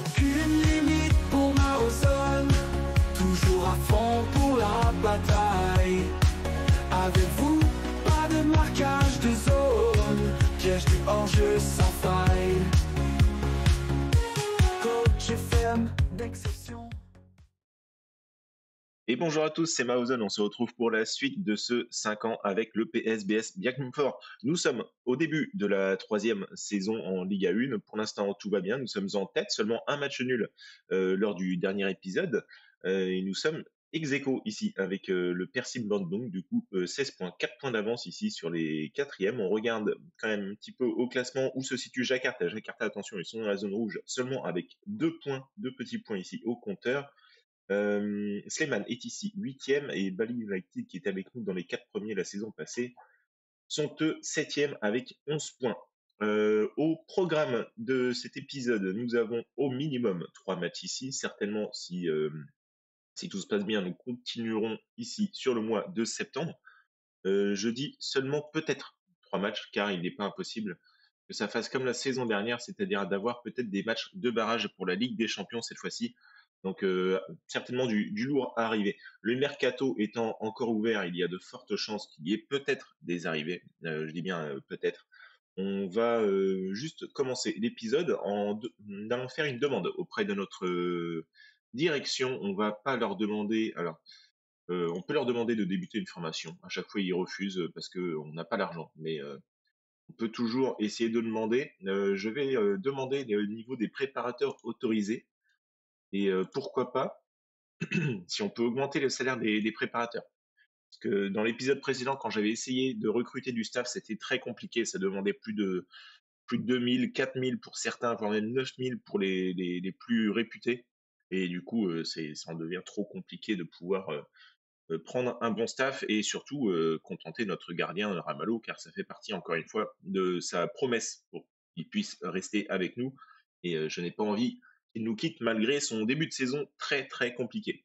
Aucune limite pour Maozone, toujours à fond pour la bataille. Avec vous, pas de marquage de zone, piège du hors-jeu sans faille. Coach FM d'exception. Et bonjour à tous, c'est Maozone. On se retrouve pour la suite de ce 5 ans avec le PSBS Biaknumfor. Nous sommes au début de la 3e saison en Ligue 1. Pour l'instant, tout va bien. Nous sommes en tête, seulement un match nul lors du dernier épisode. Et nous sommes ex-aequo ici avec le Persim Bandung. Du coup, 16 points, 4 points d'avance ici sur les 4e. On regarde quand même un petit peu au classement où se situe Jakarta. Jakarta, attention, ils sont dans la zone rouge seulement avec 2 points, 2 petits points ici au compteur. Sleman est ici 8e et Bali United, qui était avec nous dans les 4 premiers la saison passée, sont eux 7e avec 11 points. Au programme de cet épisode, nous avons au minimum 3 matchs ici. Certainement, si tout se passe bien, nous continuerons ici sur le mois de septembre. Je dis seulement peut-être 3 matchs, car il n'est pas impossible que ça fasse comme la saison dernière, c'est-à-dire d'avoir peut-être des matchs de barrage pour la Ligue des Champions cette fois-ci. Donc certainement du lourd à arriver. Le mercato étant encore ouvert, il y a de fortes chances qu'il y ait peut-être des arrivées. Je dis bien peut-être. On va juste commencer l'épisode en allant faire une demande auprès de notre direction. On va pas leur demander. Alors, on peut leur demander de débuter une formation. À chaque fois, ils refusent parce que on n'a pas l'argent. Mais on peut toujours essayer de demander. Je vais demander le niveau des préparateurs autorisés. Et pourquoi pas, si on peut augmenter le salaire des préparateurs. Parce que dans l'épisode précédent, quand j'avais essayé de recruter du staff, c'était très compliqué. Ça demandait plus de 2000, 4000 pour certains, voire même 9000 pour les plus réputés. Et du coup, ça en devient trop compliqué de pouvoir prendre un bon staff et surtout contenter notre gardien Ramalho, car ça fait partie, encore une fois, de sa promesse pour qu'il puisse rester avec nous. Et je n'ai pas envie qu'il nous quitte malgré son début de saison très très compliqué.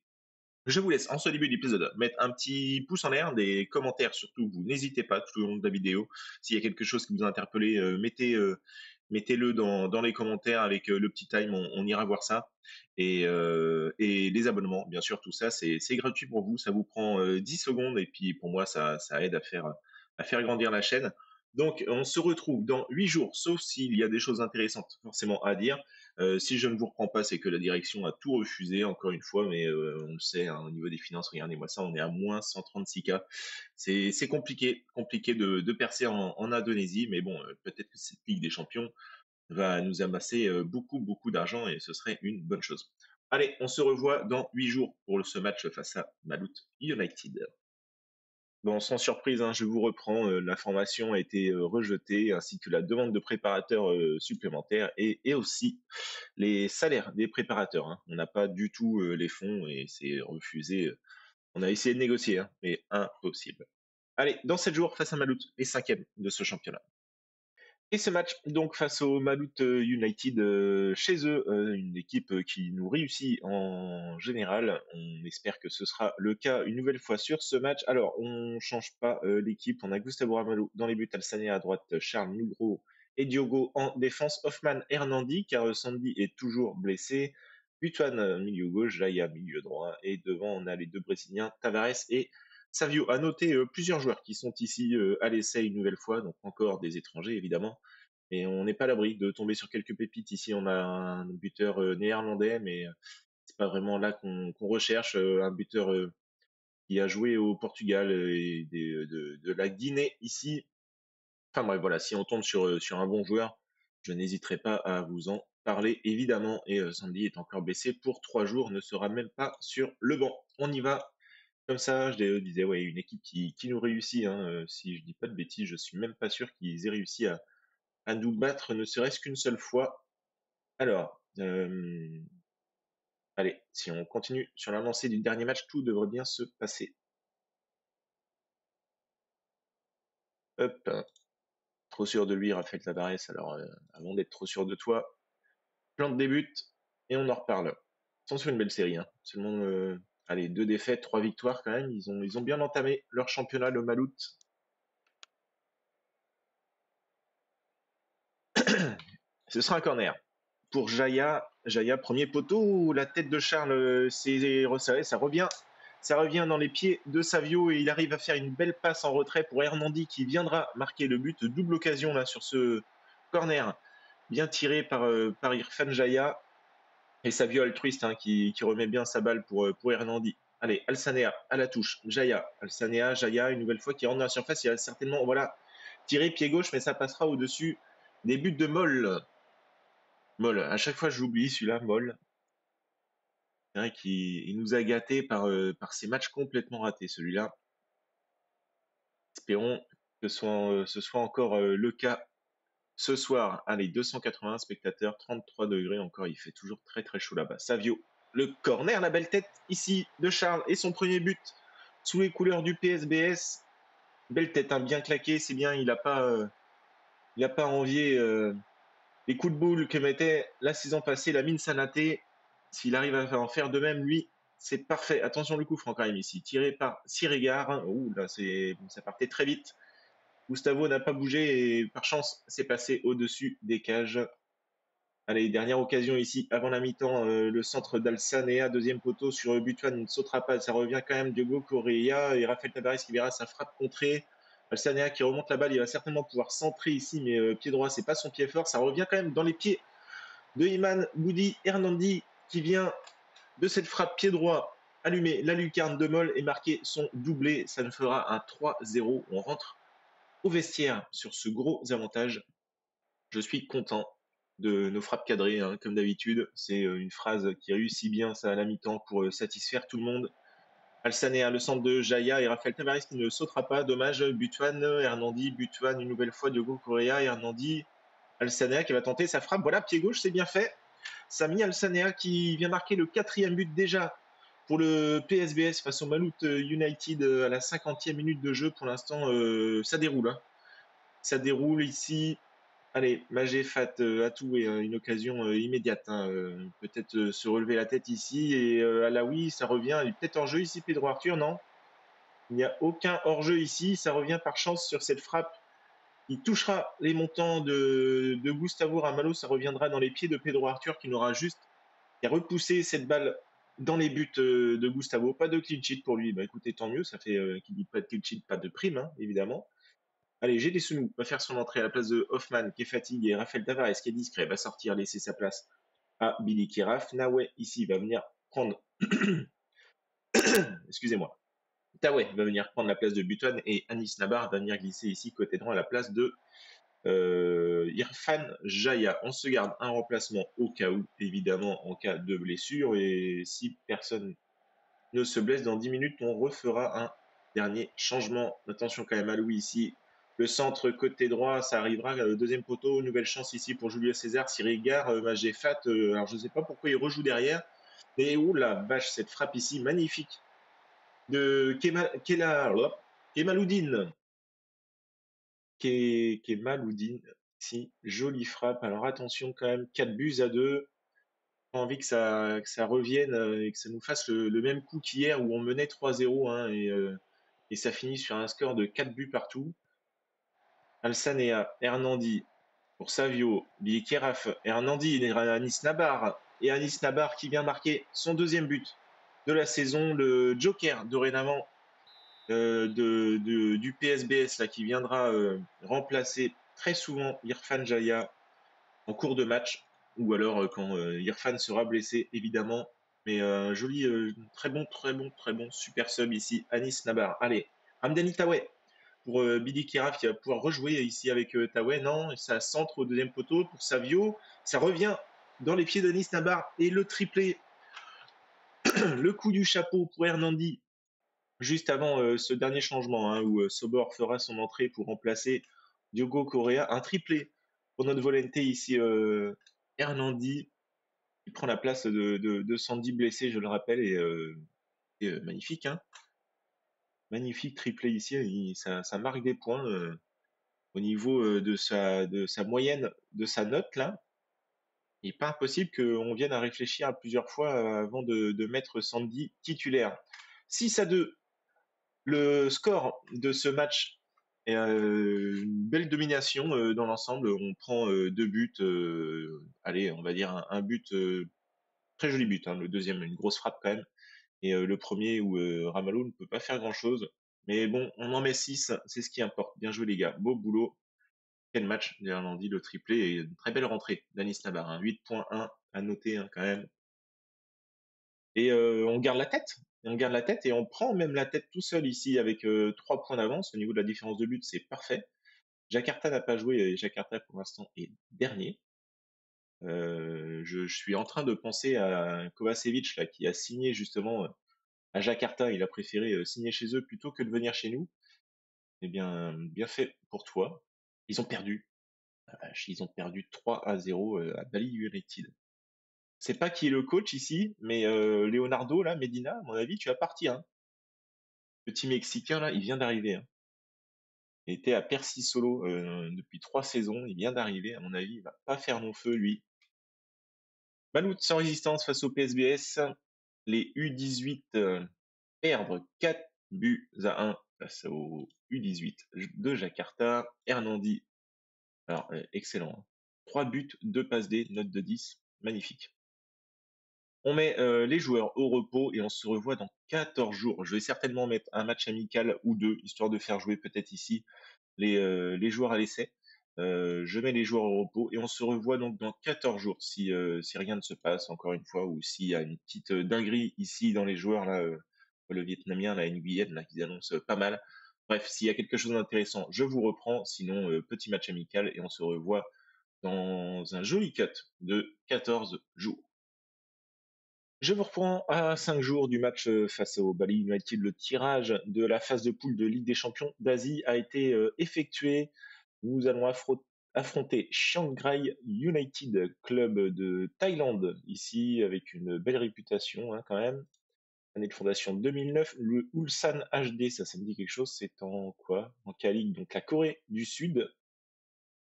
Je vous laisse en ce début d'épisode mettre un petit pouce en l'air, des commentaires surtout, vous n'hésitez pas tout au long de la vidéo. S'il y a quelque chose qui vous a interpellé, mettez-le dans les commentaires avec le petit time, on ira voir ça. Et les abonnements, bien sûr, tout ça, c'est gratuit pour vous, ça vous prend 10 secondes et puis pour moi, ça aide à faire grandir la chaîne. Donc, on se retrouve dans 8 jours, sauf s'il y a des choses intéressantes forcément à dire. Si je ne vous reprends pas, c'est que la direction a tout refusé, encore une fois, mais on le sait, hein, au niveau des finances, regardez-moi ça, on est à moins 136K. C'est compliqué de percer en Indonésie, mais bon, peut-être que cette Ligue des Champions va nous amasser beaucoup d'argent et ce serait une bonne chose. Allez, on se revoit dans 8 jours pour ce match face à Malut United. Bon, sans surprise, hein, je vous reprends, la formation a été rejetée, ainsi que la demande de préparateurs supplémentaires et aussi les salaires des préparateurs. Hein. On n'a pas du tout les fonds et c'est refusé. On a essayé de négocier, hein, mais impossible. Allez, dans 7 jours, face à Malut, et 5e de ce championnat. Et ce match, donc, face au Malut United, chez eux, une équipe qui nous réussit en général. On espère que ce sera le cas une nouvelle fois sur ce match. Alors, on change pas l'équipe. On a Gustavo Ramalho dans les buts, Alsané à droite, Charles Nugro et Diogo en défense. Hoffman, Hernandi, car Sandy est toujours blessé. Butuan, milieu gauche, Jaya, milieu droit. Et devant, on a les deux Brésiliens, Tavares et Savio. A noter plusieurs joueurs qui sont ici à l'essai une nouvelle fois, donc encore des étrangers évidemment. Et on n'est pas à l'abri de tomber sur quelques pépites. Ici, on a un buteur néerlandais, mais c'est pas vraiment là qu'on recherche. Un buteur qui a joué au Portugal et de la Guinée ici. Enfin bref, voilà, si on tombe sur un bon joueur, je n'hésiterai pas à vous en parler évidemment. Et Sandy est encore blessé pour 3 jours, ne sera même pas sur le banc. On y va. Comme ça, je disais, ouais, une équipe qui nous réussit. Hein, si je dis pas de bêtises, je suis même pas sûr qu'ils aient réussi à nous battre ne serait-ce qu'une seule fois. Alors, allez, si on continue sur la lancée du dernier match, tout devrait bien se passer. Hop, trop sûr de lui, Raphaël Tavares. Alors, avant d'être trop sûr de toi, plante des buts et on en reparle. Attention, une belle série. Hein. Seulement, allez, 2 défaites, 3 victoires quand même. Ils ont bien entamé leur championnat, le Malut. Ce sera un corner pour Jaya. Jaya, premier poteau, la tête de Charles s'est resserrée, ça revient dans les pieds de Savio et il arrive à faire une belle passe en retrait pour Hernandi qui viendra marquer le but. Double occasion là sur ce corner, bien tiré par Irfan Jaya. Et Savio altruiste hein, qui remet bien sa balle pour Hernandi. Allez, Alsanea à la touche, Jaya, Alsanea, Jaya, une nouvelle fois qui rentre dans la surface. Il y a certainement, voilà, tiré pied gauche, mais ça passera au-dessus des buts de Moll. Moll, à chaque fois j'oublie celui-là, Moll. C'est vrai qu'il nous a gâtés par ces matchs complètement ratés, celui-là. Espérons que ce soit encore le cas ce soir. Allez, 280 spectateurs, 33 degrés encore, il fait toujours très très chaud là-bas. Savio, le corner, la belle tête ici de Charles et son premier but sous les couleurs du PSBS. Belle tête, hein, bien claqué, c'est bien, il n'a pas envié les coups de boule que mettait la saison passée la mine Sanaté. S'il arrive à en faire de même, lui, c'est parfait. Attention, le coup franc quand même ici, tiré par Siregar. Ouh, là, ça partait très vite. Gustavo n'a pas bougé et par chance, c'est passé au-dessus des cages. Allez, dernière occasion ici avant la mi-temps, le centre d'Alsanea, deuxième poteau sur Butuan, ne sautera pas, ça revient quand même Diogo Correa et Rafael Tavares qui verra sa frappe contrée. Alsanea qui remonte la balle, il va certainement pouvoir centrer ici, mais pied droit, c'est pas son pied fort, ça revient quand même dans les pieds de Iman Boudi Hernandi qui vient de cette frappe pied droit allumer la lucarne de Moll et marquer son doublé. Ça nous fera un 3-0. On rentre au vestiaire sur ce gros avantage. Je suis content de nos frappes cadrées, hein, comme d'habitude. C'est une phrase qui réussit bien ça à la mi-temps pour satisfaire tout le monde. Alsanea, le centre de Jaya et Rafael Tavares qui ne sautera pas. Dommage, Butuan, Hernandi, Butuan une nouvelle fois, Diogo Correa, Hernandi, Alsanea qui va tenter sa frappe. Voilà, pied gauche, c'est bien fait. Sami Alsanea qui vient marquer le 4e but déjà pour le PSBS face au Malut United à la 50e minute de jeu. Pour l'instant, ça déroule. Hein. Ça déroule ici. Allez, Magé Fat Atou est une occasion immédiate. Hein, peut-être se relever la tête ici. Et Alaoui, ça revient. Il est peut-être hors-jeu ici, Pedro Arthur, non? Il n'y a aucun hors-jeu ici. Ça revient par chance sur cette frappe. Il touchera les montants de Gustavo Ramalho. Ça reviendra dans les pieds de Pedro Arthur qui n'aura juste qu'à repousser cette balle dans les buts de Gustavo. Pas de clean sheet pour lui. Bah écoutez, tant mieux. Ça fait qu'il dit pas de clean sheet, pas de prime, hein, évidemment. Allez, j'ai des Sounou va faire son entrée à la place de Hoffman qui est fatigué. Raphaël Tavares qui est discret va sortir, laisser sa place à Billy Kiraf. Naoué ici va venir prendre. Excusez-moi. Taoué va venir prendre la place de Buton et Anis Nabar va venir glisser ici côté droit à la place de Irfan Jaya. On se garde un remplacement au cas où, évidemment, en cas de blessure. Et si personne ne se blesse dans 10 minutes, on refera un dernier changement. Attention quand même à Louis ici. Le centre côté droit, ça arrivera. Deuxième poteau, nouvelle chance ici pour Julio César. Sirigar, Magé Fat. Alors je ne sais pas pourquoi il rejoue derrière. Et oh la vache, cette frappe ici, magnifique. De Kemaloudine. Kemaloudine. Si, jolie frappe. Alors attention quand même, 4 buts à 2. Pas envie que ça revienne et que ça nous fasse le même coup qu'hier où on menait 3-0 hein, et ça finit sur un score de 4 buts partout. Alsanea, Hernandi pour Savio, Billy Keraf, Hernandi, Anis Nabar et Anis Nabar qui vient marquer son deuxième but de la saison, le joker dorénavant du PSBS là, qui viendra remplacer très souvent Irfan Jaya en cours de match ou alors quand Irfan sera blessé évidemment. Mais joli, très bon, super sub ici, Anis Nabar. Allez, Hamdani Taoué pour Billy Keraf qui va pouvoir rejouer ici avec Taoué. Non, ça centre au deuxième poteau pour Savio. Ça revient dans les pieds d'Anis Nabar et le triplé. Le coup du chapeau pour Hernandi juste avant ce dernier changement hein, où Sobor fera son entrée pour remplacer Diogo Correa. Un triplé pour notre volonté ici, Hernandi. Il prend la place de Sandy blessé, je le rappelle, et magnifique, hein. Magnifique triplé ici, ça marque des points au niveau de sa moyenne, de sa note là. Il n'est pas impossible qu'on vienne à réfléchir à plusieurs fois avant de mettre Sandy titulaire. 6-2, le score de ce match Et une belle domination dans l'ensemble. On prend 2 buts, allez, on va dire un but, très joli but, hein, le deuxième, une grosse frappe quand même. Et le premier où Ramalho ne peut pas faire grand-chose. Mais bon, on en met 6, c'est ce qui importe. Bien joué les gars, beau boulot. Quel match, dit le triplé et une très belle rentrée d'Anis Nabar, hein, 8.1 à noter hein, quand même. Et on garde la tête. Et on garde la tête et on prend même la tête tout seul ici avec 3 points d'avance. Au niveau de la différence de but, c'est parfait. Jakarta n'a pas joué et Jakarta pour l'instant est dernier. Je suis en train de penser à Kovacevic là, qui a signé justement à Jakarta. Il a préféré signer chez eux plutôt que de venir chez nous. Eh bien, bien fait pour toi. Ils ont perdu. Ah, vache, ils ont perdu 3-0 à Bali United. C'est pas qui est le coach ici, mais Leonardo, là, Medina, à mon avis, tu vas partir. Hein. Petit Mexicain, là, il vient d'arriver. Hein. Il était à Percy Solo depuis 3 saisons. Il vient d'arriver. À mon avis, il va pas faire long feu, lui. Maloutte sans résistance face au PSBS. Les U18 perdent 4 buts à 1 face au U18 de Jakarta. Hernandi, alors excellent. Hein. 3 buts, 2 passes D, note de 10. Magnifique. On met les joueurs au repos et on se revoit dans 14 jours. Je vais certainement mettre un match amical ou deux, histoire de faire jouer peut-être ici les joueurs à l'essai. Je mets les joueurs au repos et on se revoit donc dans 14 jours si rien ne se passe encore une fois ou s'il y a une petite dinguerie ici dans les joueurs là, le Vietnamien, la Nguyen là qui annonce pas mal. Bref, s'il y a quelque chose d'intéressant, je vous reprends. Sinon, petit match amical et on se revoit dans un joli cut de 14 jours. Je vous reprends à 5 jours du match face au Bali United. Le tirage de la phase de poule de Ligue des Champions d'Asie a été effectué. Nous allons affronter Chiang Rai United, club de Thaïlande, ici avec une belle réputation hein, quand même. Année de fondation 2009. Le Ulsan HD, ça me dit quelque chose. C'est en quoi? En K-League, donc la Corée du Sud.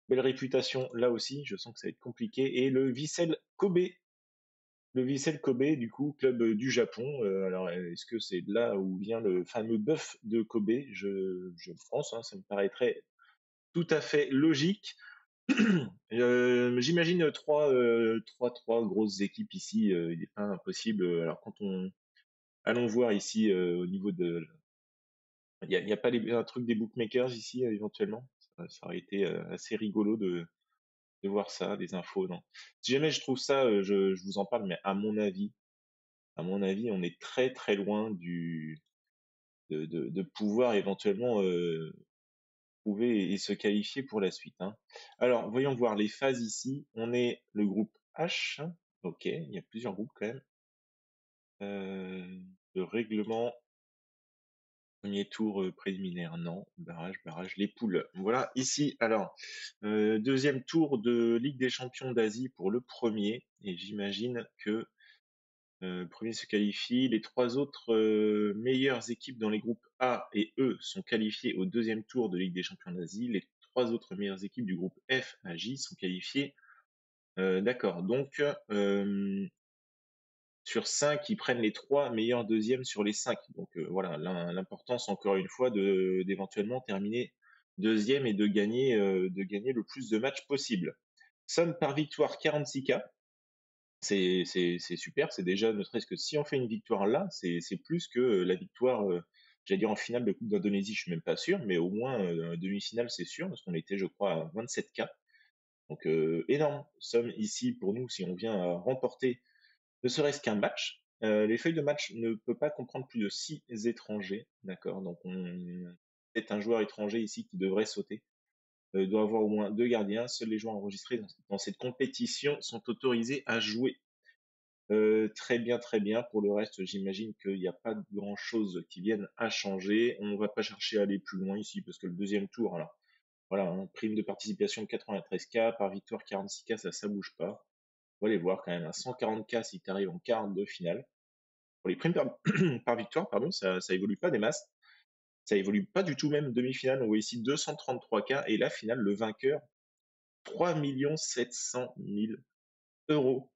Belle réputation là aussi. Je sens que ça va être compliqué. Et le Vissel Kobe le Vissel Kobe, du coup, club du Japon. Alors, est-ce que c'est de là où vient le fameux bœuf de Kobe? Je pense, hein, ça me paraîtrait tout à fait logique. J'imagine trois grosses équipes ici. Il n'est pas impossible. Alors, allons voir ici au niveau de, il y a pas un truc des bookmakers ici éventuellement. Ça aurait été assez rigolo de voir ça, des infos. Non. Si jamais je trouve ça, je vous en parle. Mais à mon avis, on est très très loin de pouvoir éventuellement trouver et se qualifier pour la suite. Hein. Alors, voyons voir les phases ici. On est le groupe H. Ok, il y a plusieurs groupes quand même. Le règlement, premier tour préliminaire, non. Barrage, les poules. Voilà, ici, alors, deuxième tour de Ligue des Champions d'Asie pour le premier. Et j'imagine que premier se qualifie. Les 3 autres meilleures équipes dans les groupes A et E sont qualifiées au deuxième tour de Ligue des Champions d'Asie. Les 3 autres meilleures équipes du groupe F à J sont qualifiées. D'accord. Donc, sur 5, ils prennent les 3 meilleurs deuxièmes sur les 5. Donc voilà, l'importance encore une fois d'éventuellement terminer deuxième et de gagner le plus de matchs possible. Somme par victoire 46K. C'est super, c'est déjà, ne serait-ce que si on fait une victoire là, c'est plus que la victoire, j'allais dire en finale de Coupe d'Indonésie, je suis même pas sûr, mais au moins demi-finale, c'est sûr, parce qu'on était, je crois, à 27K. Donc énorme somme ici pour nous si on vient à remporter ne serait-ce qu'un match. Les feuilles de match ne peut pas comprendre plus de 6 étrangers, d'accord. Donc c'est un joueur étranger ici qui devrait sauter. Doit avoir au moins 2 gardiens. Seuls les joueurs enregistrés dans cette compétition sont autorisés à jouer. Très bien, très bien. Pour le reste, j'imagine qu'il n'y a pas de grand-chose qui vienne à changer. On ne va pas chercher à aller plus loin ici parce que le deuxième tour, alors voilà, hein, prime de participation de 93K, par victoire 46K, ça bouge pas. On va aller voir quand même, à 140K si tu arrives en quart de finale. Pour les primes par victoire, pardon, ça évolue pas des masses. Ça évolue pas du tout même demi-finale. On voit ici 233K et la finale, le vainqueur, 3 700 000 euros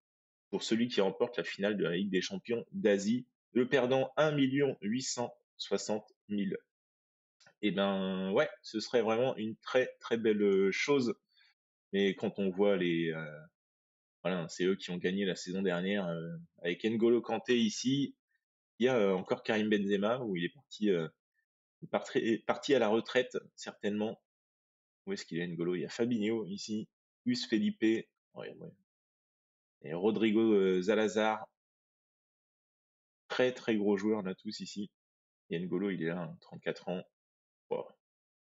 pour celui qui remporte la finale de la Ligue des Champions d'Asie. Le perdant, 1 860 000 Et ben ouais, ce serait vraiment une très très belle chose. Mais quand on voit voilà, c'est eux qui ont gagné la saison dernière avec N'Golo Kanté ici. Il y a encore Karim Benzema où il est parti à la retraite certainement. Où est-ce qu'il est N'Golo? Il y a Fabinho ici, Luis Felipe, ouais, ouais. Et Rodrigo Zalazar, très très gros joueurs là tous ici. Et N'Golo il est là, 34 ans. Wow.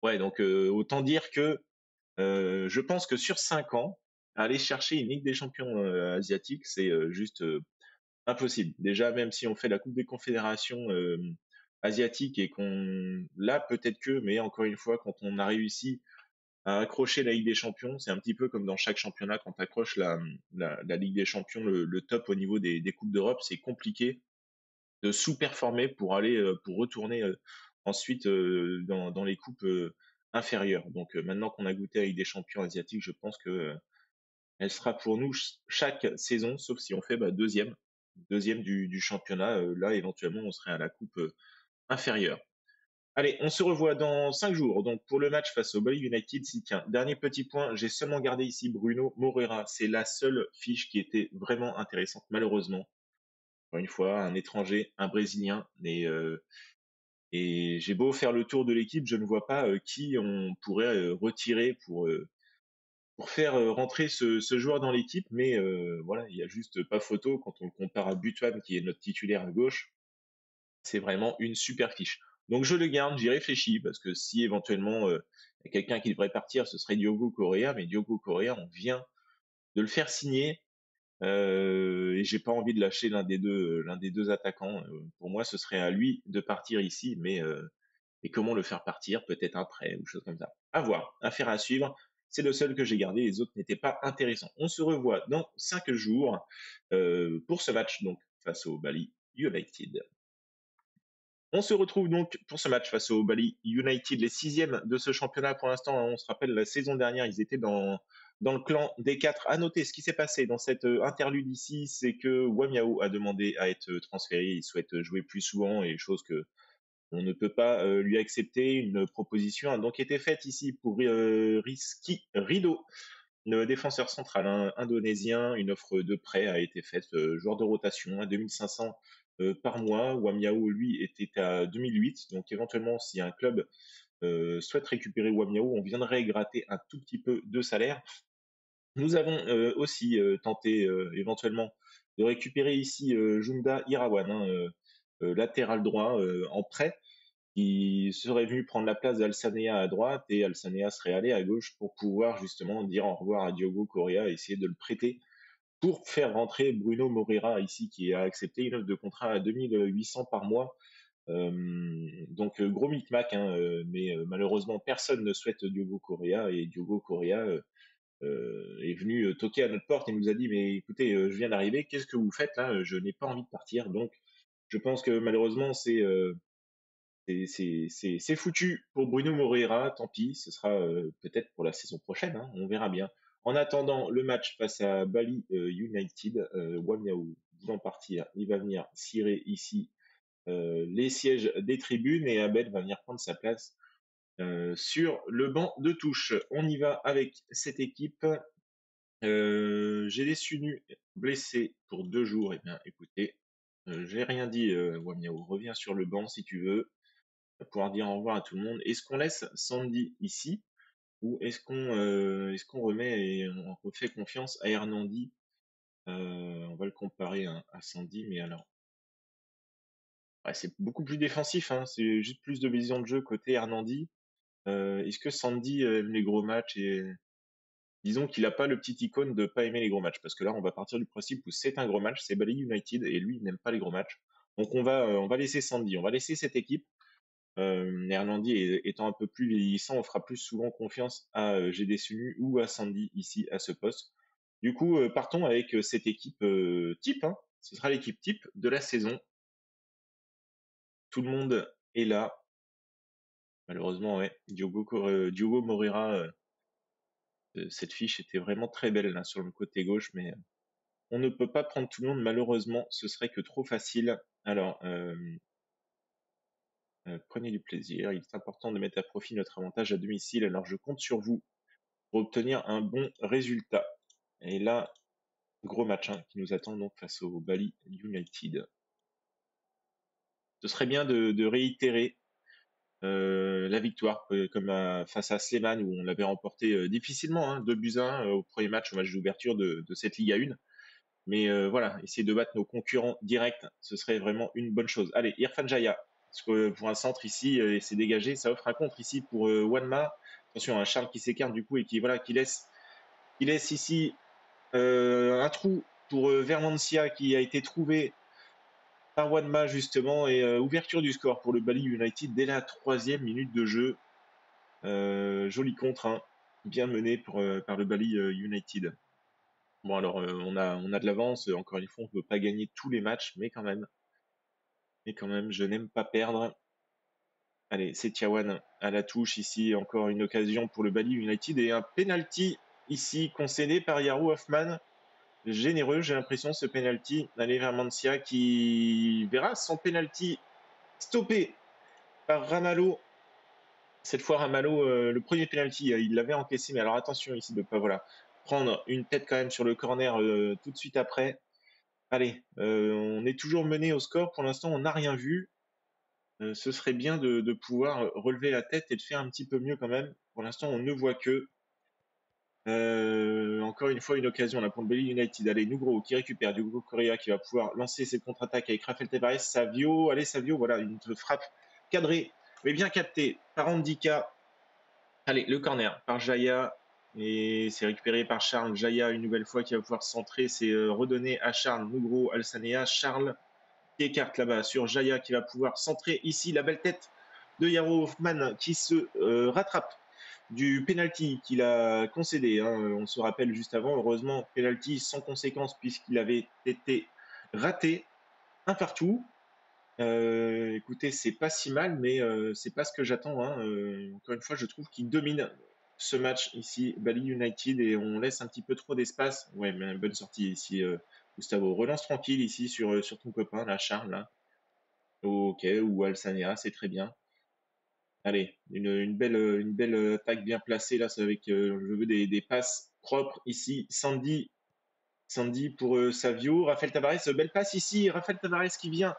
Ouais, donc autant dire que je pense que sur 5 ans, aller chercher une Ligue des Champions asiatique, c'est juste impossible. Déjà, même si on fait la Coupe des Confédérations asiatique et qu'on là peut-être que, mais encore une fois, quand on a réussi à accrocher la Ligue des Champions, c'est un petit peu comme dans chaque championnat quand tu accroches la Ligue des Champions, le top au niveau des coupes d'Europe, c'est compliqué de sous-performer pour aller pour retourner ensuite dans les coupes inférieures. Donc maintenant qu'on a goûté à la Ligue des Champions asiatiques, je pense que elle sera pour nous chaque saison, sauf si on fait deuxième du championnat. Là, éventuellement, on serait à la coupe inférieure. Allez, on se revoit dans 5 jours. Donc, pour le match face au Bali United, si tiens, dernier petit point, j'ai seulement gardé ici Bruno Moreira. C'est la seule fiche qui était vraiment intéressante, malheureusement. Encore une fois, un étranger, un Brésilien, et j'ai beau faire le tour de l'équipe, je ne vois pas qui on pourrait retirer pour faire rentrer ce joueur dans l'équipe, mais voilà, il y a juste pas photo quand on le compare à Butuan, qui est notre titulaire à gauche. C'est vraiment une super fiche. Donc je le garde, j'y réfléchis, parce que si éventuellement il y a quelqu'un qui devrait partir, ce serait Diogo Correa, mais Diogo Correa, on vient de le faire signer, et j'ai pas envie de lâcher l'un des deux attaquants. Pour moi, ce serait à lui de partir ici, mais et comment le faire partir, peut-être un prêt ou chose comme ça. À voir, affaire à suivre. C'est le seul que j'ai gardé, les autres n'étaient pas intéressants. On se revoit dans 5 jours pour ce match donc face au Bali United. On se retrouve donc pour ce match face au Bali United, les sixièmes de ce championnat pour l'instant. On se rappelle, la saison dernière, ils étaient dans le clan des quatre. À noter, ce qui s'est passé dans cette interlude ici, c'est que Wamiao a demandé à être transféré. Il souhaite jouer plus souvent, et chose que on ne peut pas lui accepter. Une proposition a donc été faite ici pour Rizky Rido, le défenseur central indonésien. Une offre de prêt a été faite, joueur de rotation à 2500 par mois. Wamiao, lui, était à 2008. Donc éventuellement, si un club souhaite récupérer Wamiao, on viendrait gratter un tout petit peu de salaire. Nous avons aussi tenté éventuellement de récupérer ici Junda Irawan, latéral droit en prêt, qui serait venu prendre la place d'Alsanea à droite, et Alsanea serait allé à gauche pour pouvoir justement dire au revoir à Diogo Correa, essayer de le prêter pour faire rentrer Bruno Moreira ici, qui a accepté une offre de contrat à 2800 par mois. Donc gros micmac, mais malheureusement personne ne souhaite Diogo Correa, et Diogo Correa est venu toquer à notre porte et nous a dit mais écoutez, je viens d'arriver, qu'est-ce que vous faites là? Je n'ai pas envie de partir. Donc je pense que malheureusement c'est foutu pour Bruno Moreira, tant pis, ce sera peut-être pour la saison prochaine, on verra bien. En attendant le match face à Bali United, Wamiao voulant partir, il va venir cirer ici les sièges des tribunes, et Abel va venir prendre sa place sur le banc de touche. On y va avec cette équipe. J'ai des Sunu blessés pour 2 jours. Eh bien, écoutez, j'ai rien dit, Wamiao. Reviens sur le banc si tu veux pouvoir dire au revoir à tout le monde. Est-ce qu'on laisse Sandy ici, ou est-ce qu'on remet et on refait confiance à Hernandi? On va le comparer à Sandy, mais alors ouais, c'est beaucoup plus défensif, c'est juste plus de vision de jeu côté Hernandi. Est-ce que Sandy aime les gros matchs, et disons qu'il n'a pas le petit icône de pas aimer les gros matchs, parce que là on va partir du principe où c'est un gros match, c'est Bali United et lui il n'aime pas les gros matchs. Donc on va laisser Sandy, on va laisser cette équipe. Hernandi étant un peu plus vieillissant, on fera plus souvent confiance à GD Sunu ou à Sandy ici à ce poste. Du coup, partons avec cette équipe type. Ce sera l'équipe type de la saison. Tout le monde est là. Malheureusement, ouais. Diogo Moreira, cette fiche était vraiment très belle là sur le côté gauche, mais on ne peut pas prendre tout le monde. Malheureusement, ce serait que trop facile. Alors, Prenez du plaisir. Il est important de mettre à profit notre avantage à domicile. Alors je compte sur vous pour obtenir un bon résultat. Et là, gros match hein, qui nous attend donc face au Bali United. Ce serait bien de réitérer la victoire comme face à Sleman où on l'avait remporté difficilement, hein, 2-1 au premier match, au match d'ouverture de cette Ligue 1. Mais voilà, essayer de battre nos concurrents directs, ce serait vraiment une bonne chose. Allez, Irfan Jaya, parce que pour un centre ici, c'est dégagé, ça offre un contre ici pour Wanma. Attention, un Charles qui s'écarte du coup et qui voilà, qui laisse ici un trou pour Vermancia qui a été trouvé par Wanma justement et ouverture du score pour le Bali United dès la 3e minute de jeu. Joli contre, hein, bien mené par le Bali United. Bon alors on a de l'avance, encore une fois on ne peut pas gagner tous les matchs, mais quand même je n'aime pas perdre. Allez, c'est Tiawan à la touche ici, encore une occasion pour le Bali United et un penalty ici concédé par Yaro Hoffman. Généreux, j'ai l'impression ce penalty. Allez vers Mancia qui verra son penalty stoppé par Ramalho. Cette fois Ramalho, le premier penalty, il l'avait encaissé, mais alors attention ici de ne pas voilà prendre une tête quand même sur le corner tout de suite après. Allez, on est toujours mené au score. Pour l'instant, on n'a rien vu. Ce serait bien de pouvoir relever la tête et de faire un petit peu mieux quand même. Pour l'instant, on ne voit que. Encore une fois, une occasion là pour le Bali United. Allez, Nugro qui récupère du Correa qui va pouvoir lancer ses contre-attaques avec Rafael Tavares. Savio, allez Savio, voilà, une frappe cadrée, mais bien captée par Andika. Allez, le corner par Jaya. Et c'est récupéré par Charles. Jaya, une nouvelle fois, qui va pouvoir centrer. C'est redonné à Charles. Nugro, Alsanea. Charles qui écarte là-bas sur Jaya qui va pouvoir centrer ici la belle tête de Yaro Hoffman qui se rattrape du penalty qu'il a concédé. Hein. On se rappelle juste avant, heureusement, penalty sans conséquence puisqu'il avait été raté un partout. Écoutez, c'est pas si mal, mais c'est pas ce que j'attends. Hein. Encore une fois, je trouve qu'il domine ce match ici, Bali United, et on laisse un petit peu trop d'espace. Ouais, mais une bonne sortie ici, Gustavo. Relance tranquille ici sur ton copain, là, Charles, là. Ok, ou Alsanea, c'est très bien. Allez, une belle attaque bien placée, là, c'est avec, je veux des passes propres ici. Sandy pour Savio. Rafael Tavares, belle passe ici. Rafael Tavares qui vient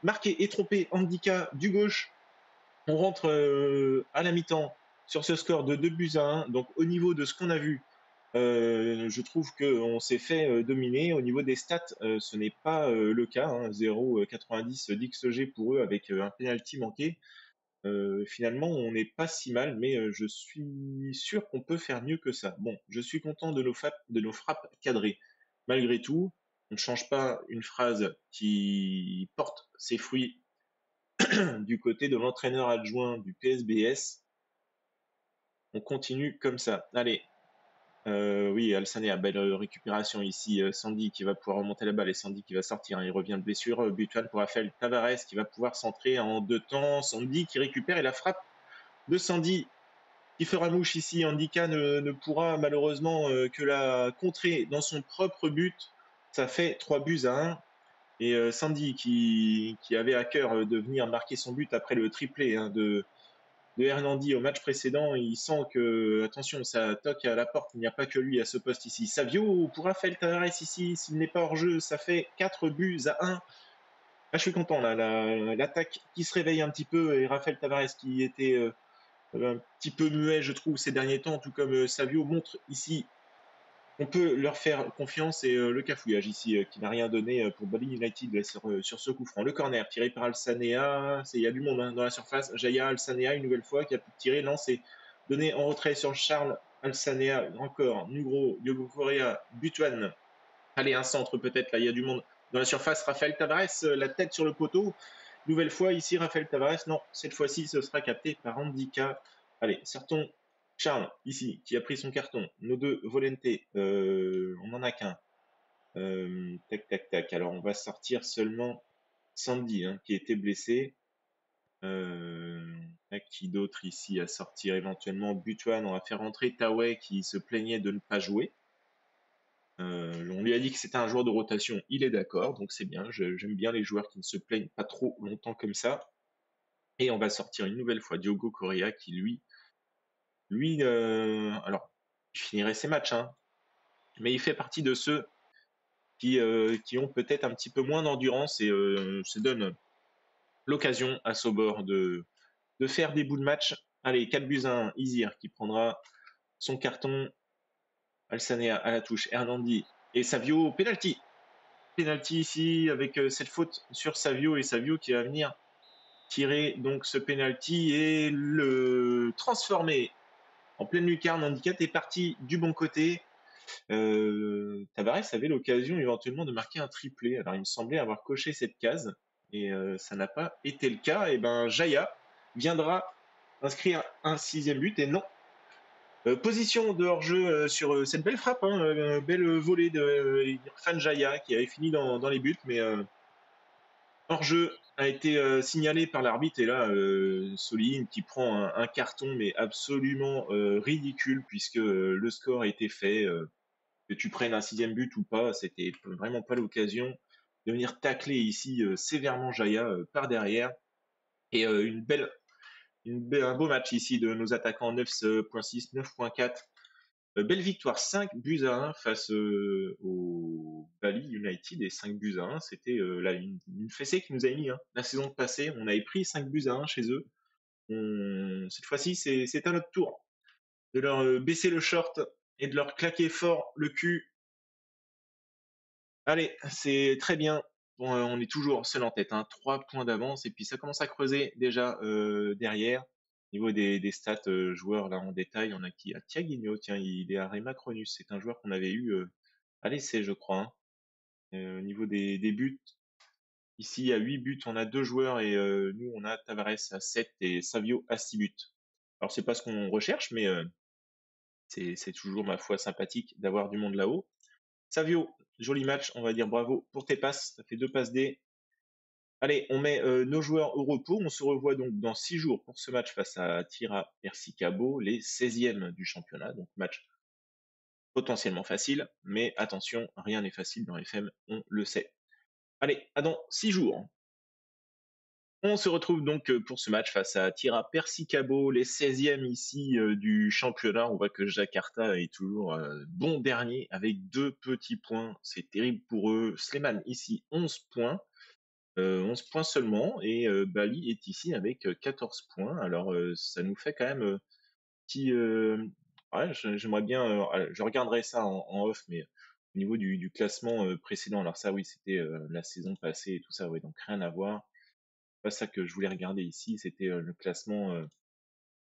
marqué et trompé Handicap du gauche. On rentre à la mi-temps sur ce score de 2-1. Donc au niveau de ce qu'on a vu, je trouve qu'on s'est fait dominer. Au niveau des stats, ce n'est pas le cas. Hein, 0,90 d'XG pour eux avec un penalty manqué. Finalement, on n'est pas si mal, mais je suis sûr qu'on peut faire mieux que ça. Bon, je suis content de nos frappes cadrées. Malgré tout, on ne change pas une phrase qui porte ses fruits du côté de l'entraîneur adjoint du PSBS. On continue comme ça. Allez, oui, Alsané a belle récupération ici. Sandy qui va pouvoir remonter la balle et Sandy qui va sortir. Hein, il revient de blessure. Butuan pour Rafael Tavares qui va pouvoir centrer en 2 temps. Sandy qui récupère et la frappe de Sandy qui fera mouche ici. Handicap ne pourra malheureusement que la contrer dans son propre but. Ça fait 3-1. Et Sandy qui avait à cœur de venir marquer son but après le triplé hein, de Hernandi au match précédent, il sent que, attention, ça toque à la porte, il n'y a pas que lui à ce poste ici. Savio pour Rafael Tavares ici, s'il n'est pas hors jeu, ça fait 4-1. Ah, je suis content là, l'attaque qui se réveille un petit peu et Rafael Tavares qui était un petit peu muet, je trouve, ces derniers temps, tout comme Savio montre ici on peut leur faire confiance et le cafouillage ici qui n'a rien donné pour Bali United là, sur ce coup franc. Le corner tiré par Alsanea, il y a du monde hein, dans la surface. Jaya Alsanea une nouvelle fois qui a pu tirer, lancé, donné en retrait sur Charles Alsanea, encore Nugro, Diogo Correa, Butuan. Allez, un centre peut-être, là il y a du monde dans la surface. Rafael Tavares, la tête sur le poteau. Nouvelle fois ici, Rafael Tavares. Non, cette fois-ci, ce sera capté par Handicap. Allez, sortons Charles, ici, qui a pris son carton. Nos deux Volenté, on n'en a qu'un. Tac, tac, tac. Alors, on va sortir seulement Sandy, hein, qui était blessé. Qui d'autre ici à sortir éventuellement Butuan, on va faire rentrer Tawai qui se plaignait de ne pas jouer. On lui a dit que c'était un joueur de rotation, il est d'accord, donc c'est bien. J'aime bien les joueurs qui ne se plaignent pas trop longtemps comme ça. Et on va sortir une nouvelle fois Diogo Correa qui alors, il finirait ses matchs, hein, mais il fait partie de ceux qui ont peut-être un petit peu moins d'endurance et se donnent l'occasion à Sobor de faire des bouts de match. Allez, 4 buts à 1, Isir qui prendra son carton, Alsanea à la touche, Hernandi et Savio, penalty. Penalty ici avec cette faute sur Savio et Savio qui va venir tirer donc ce penalty et le transformer en pleine lucarne. Handicap est parti du bon côté. Tavares avait l'occasion éventuellement de marquer un triplé. Alors il me semblait avoir coché cette case et ça n'a pas été le cas. Et ben Jaya viendra inscrire un 6e but et non. Position de hors-jeu sur cette belle frappe, hein, belle volée de Irfan Jaya qui avait fini dans les buts, mais hors-jeu a été signalé par l'arbitre et là Soline qui prend un carton mais absolument ridicule puisque le score a été fait. Que tu prennes un 6e but ou pas, c'était vraiment pas l'occasion de venir tacler ici sévèrement Jaya par derrière. Et un beau match ici de nos attaquants 9.6, 9.4. Belle victoire, 5 buts à 1 face au Bali United et 5 buts à 1, c'était là une fessée qui nous a mis. Hein. La saison passée, on avait pris 5 buts à 1 chez eux. Cette fois-ci, c'est à notre tour de leur baisser le short et de leur claquer fort le cul. Allez, c'est très bien. Bon, on est toujours seul en tête, hein, 3 points d'avance, et puis ça commence à creuser déjà derrière. Au niveau des stats joueurs là en détail, on a qui? Ah, Thiaguinho, tiens, il est à Rema Cronus. C'est un joueur qu'on avait eu à l'essai, je crois. Hein. Au niveau des buts, ici à 8 buts, on a 2 joueurs et nous on a Tavares à 7 et Savio à 6 buts. Alors c'est pas ce qu'on recherche, mais c'est toujours ma foi sympathique d'avoir du monde là-haut. Savio, joli match, on va dire bravo pour tes passes, ça fait 2 passes D. Allez, on met nos joueurs au repos, on se revoit donc dans 6 jours pour ce match face à Tira Persikabo, les 16e du championnat, donc match potentiellement facile, mais attention, rien n'est facile dans FM, on le sait. Allez, à dans 6 jours. On se retrouve donc pour ce match face à Tira Persikabo, les 16e ici du championnat. On voit que Jakarta est toujours bon dernier avec 2 petits points. C'est terrible pour eux. Sleman ici 11 points. 11 points seulement et Bali est ici avec 14 points. Alors ça nous fait quand même petit... ouais, j'aimerais bien... je regarderai ça en off, mais au niveau du classement précédent, alors ça oui, c'était la saison passée et tout ça, ouais, donc rien à voir. C'est pas ça que je voulais regarder ici, c'était le classement,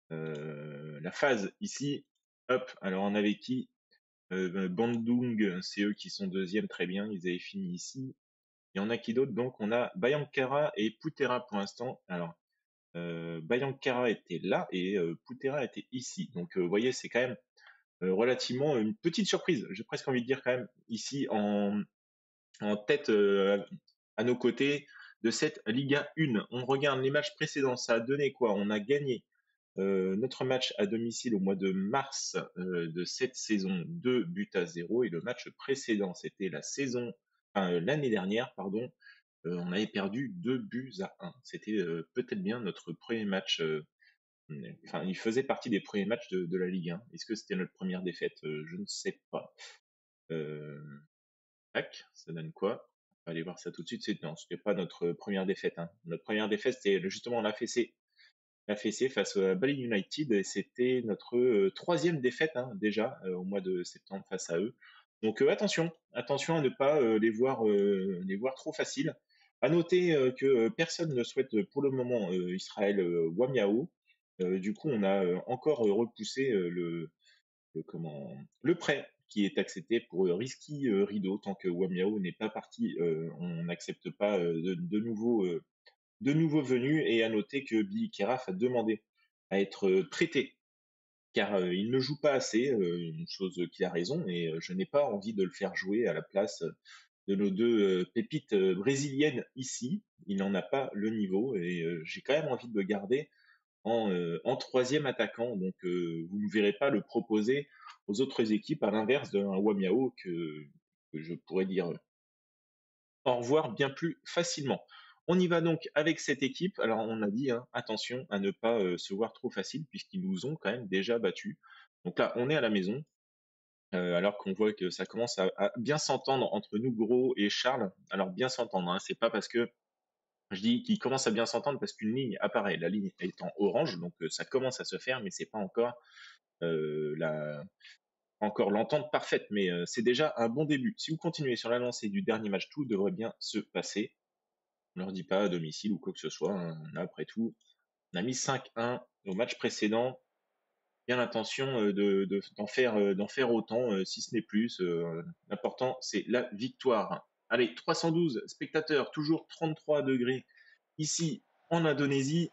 la phase ici. Hop, alors on avait qui? Bandung, c'est eux qui sont deuxième, très bien, ils avaient fini ici. Il y en a qui d'autres, donc on a Bayankara et Putera pour l'instant. Alors, Bayankara était là et Putera était ici. Donc, vous voyez, c'est quand même relativement une petite surprise. J'ai presque envie de dire quand même ici en tête à nos côtés de cette Liga 1. On regarde les matchs précédents, ça a donné quoi? On a gagné notre match à domicile au mois de mars de cette saison 2 buts à 0 et le match précédent, c'était l'année dernière, pardon, on avait perdu 2 buts à 1. C'était peut-être bien notre premier match. Enfin, il faisait partie des premiers matchs de la Ligue 1. Est-ce que c'était notre première défaite? Je ne sais pas. Euh, Tac, ça donne quoi? On va aller voir ça tout de suite. Non, c'était pas notre première défaite. Hein. Notre première défaite, c'était justement la fessée face à Bali United et c'était notre troisième défaite hein, déjà au mois de septembre face à eux. Donc attention à ne pas les voir trop faciles. À noter que personne ne souhaite pour le moment Israël Wamiao. Du coup, on a encore repoussé le prêt qui est accepté pour Risky Rideau tant que Wamiao n'est pas parti. On n'accepte pas de nouveaux venus et à noter que Billy Keraf a demandé à être prêté car il ne joue pas assez, une chose qu'il a raison, et je n'ai pas envie de le faire jouer à la place de nos deux pépites brésiliennes ici. Il n'en a pas le niveau et j'ai quand même envie de le garder en troisième attaquant. Donc vous ne verrez pas le proposer aux autres équipes à l'inverse d'un Wamiao que je pourrais dire au revoir bien plus facilement. On y va donc avec cette équipe. Alors on a dit, hein, attention à ne pas se voir trop facile puisqu'ils nous ont quand même déjà battus. Donc là, on est à la maison, alors qu'on voit que ça commence à bien s'entendre entre nous, Gros et Charles. Alors bien s'entendre, hein, c'est pas parce que je dis qu'ils commencent à bien s'entendre parce qu'une ligne apparaît. La ligne est en orange, donc ça commence à se faire, mais c'est pas encore la encore l'entente parfaite, mais c'est déjà un bon début. Si vous continuez sur la lancée du dernier match, tout devrait bien se passer. On leur dit pas à domicile ou quoi que ce soit, hein. Là, après tout, on a mis 5-1 au match précédent. Bien l'intention d'en faire autant, si ce n'est plus. L'important, c'est la victoire. Allez, 312 spectateurs, toujours 33 degrés ici en Indonésie.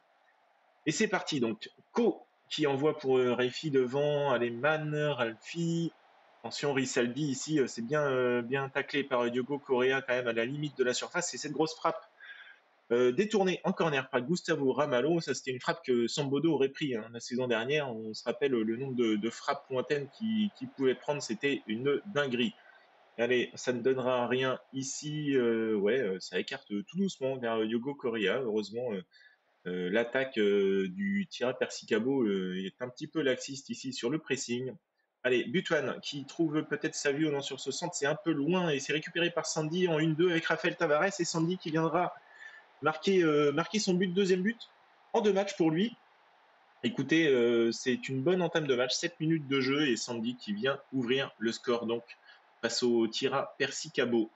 Et c'est parti. Donc, Ko qui envoie pour Reifi devant. Allez, Man, Ralphie. Attention, Risaldi ici, c'est bien taclé par Diogo Correa quand même à la limite de la surface. Et cette grosse frappe détournée en corner par Gustavo Ramalho, ça c'était une frappe que Sambodo aurait pris hein, la saison dernière. On se rappelle le nombre de frappes lointaines qu'il pouvait prendre, c'était une dinguerie. Allez, ça ne donnera rien ici. Ouais, ça écarte tout doucement vers Diogo Correa. Heureusement, l'attaque du Tira Persicabo est un petit peu laxiste ici sur le pressing. Allez, Butuan qui trouve peut-être Savio non, sur ce centre, c'est un peu loin et c'est récupéré par Sandy en 1-2 avec Rafael Tavares et Sandy qui viendra marquer son deuxième but en 2 matchs pour lui. Écoutez, c'est une bonne entame de match, 7 minutes de jeu et Sandy qui vient ouvrir le score donc face au Tira Persicabo.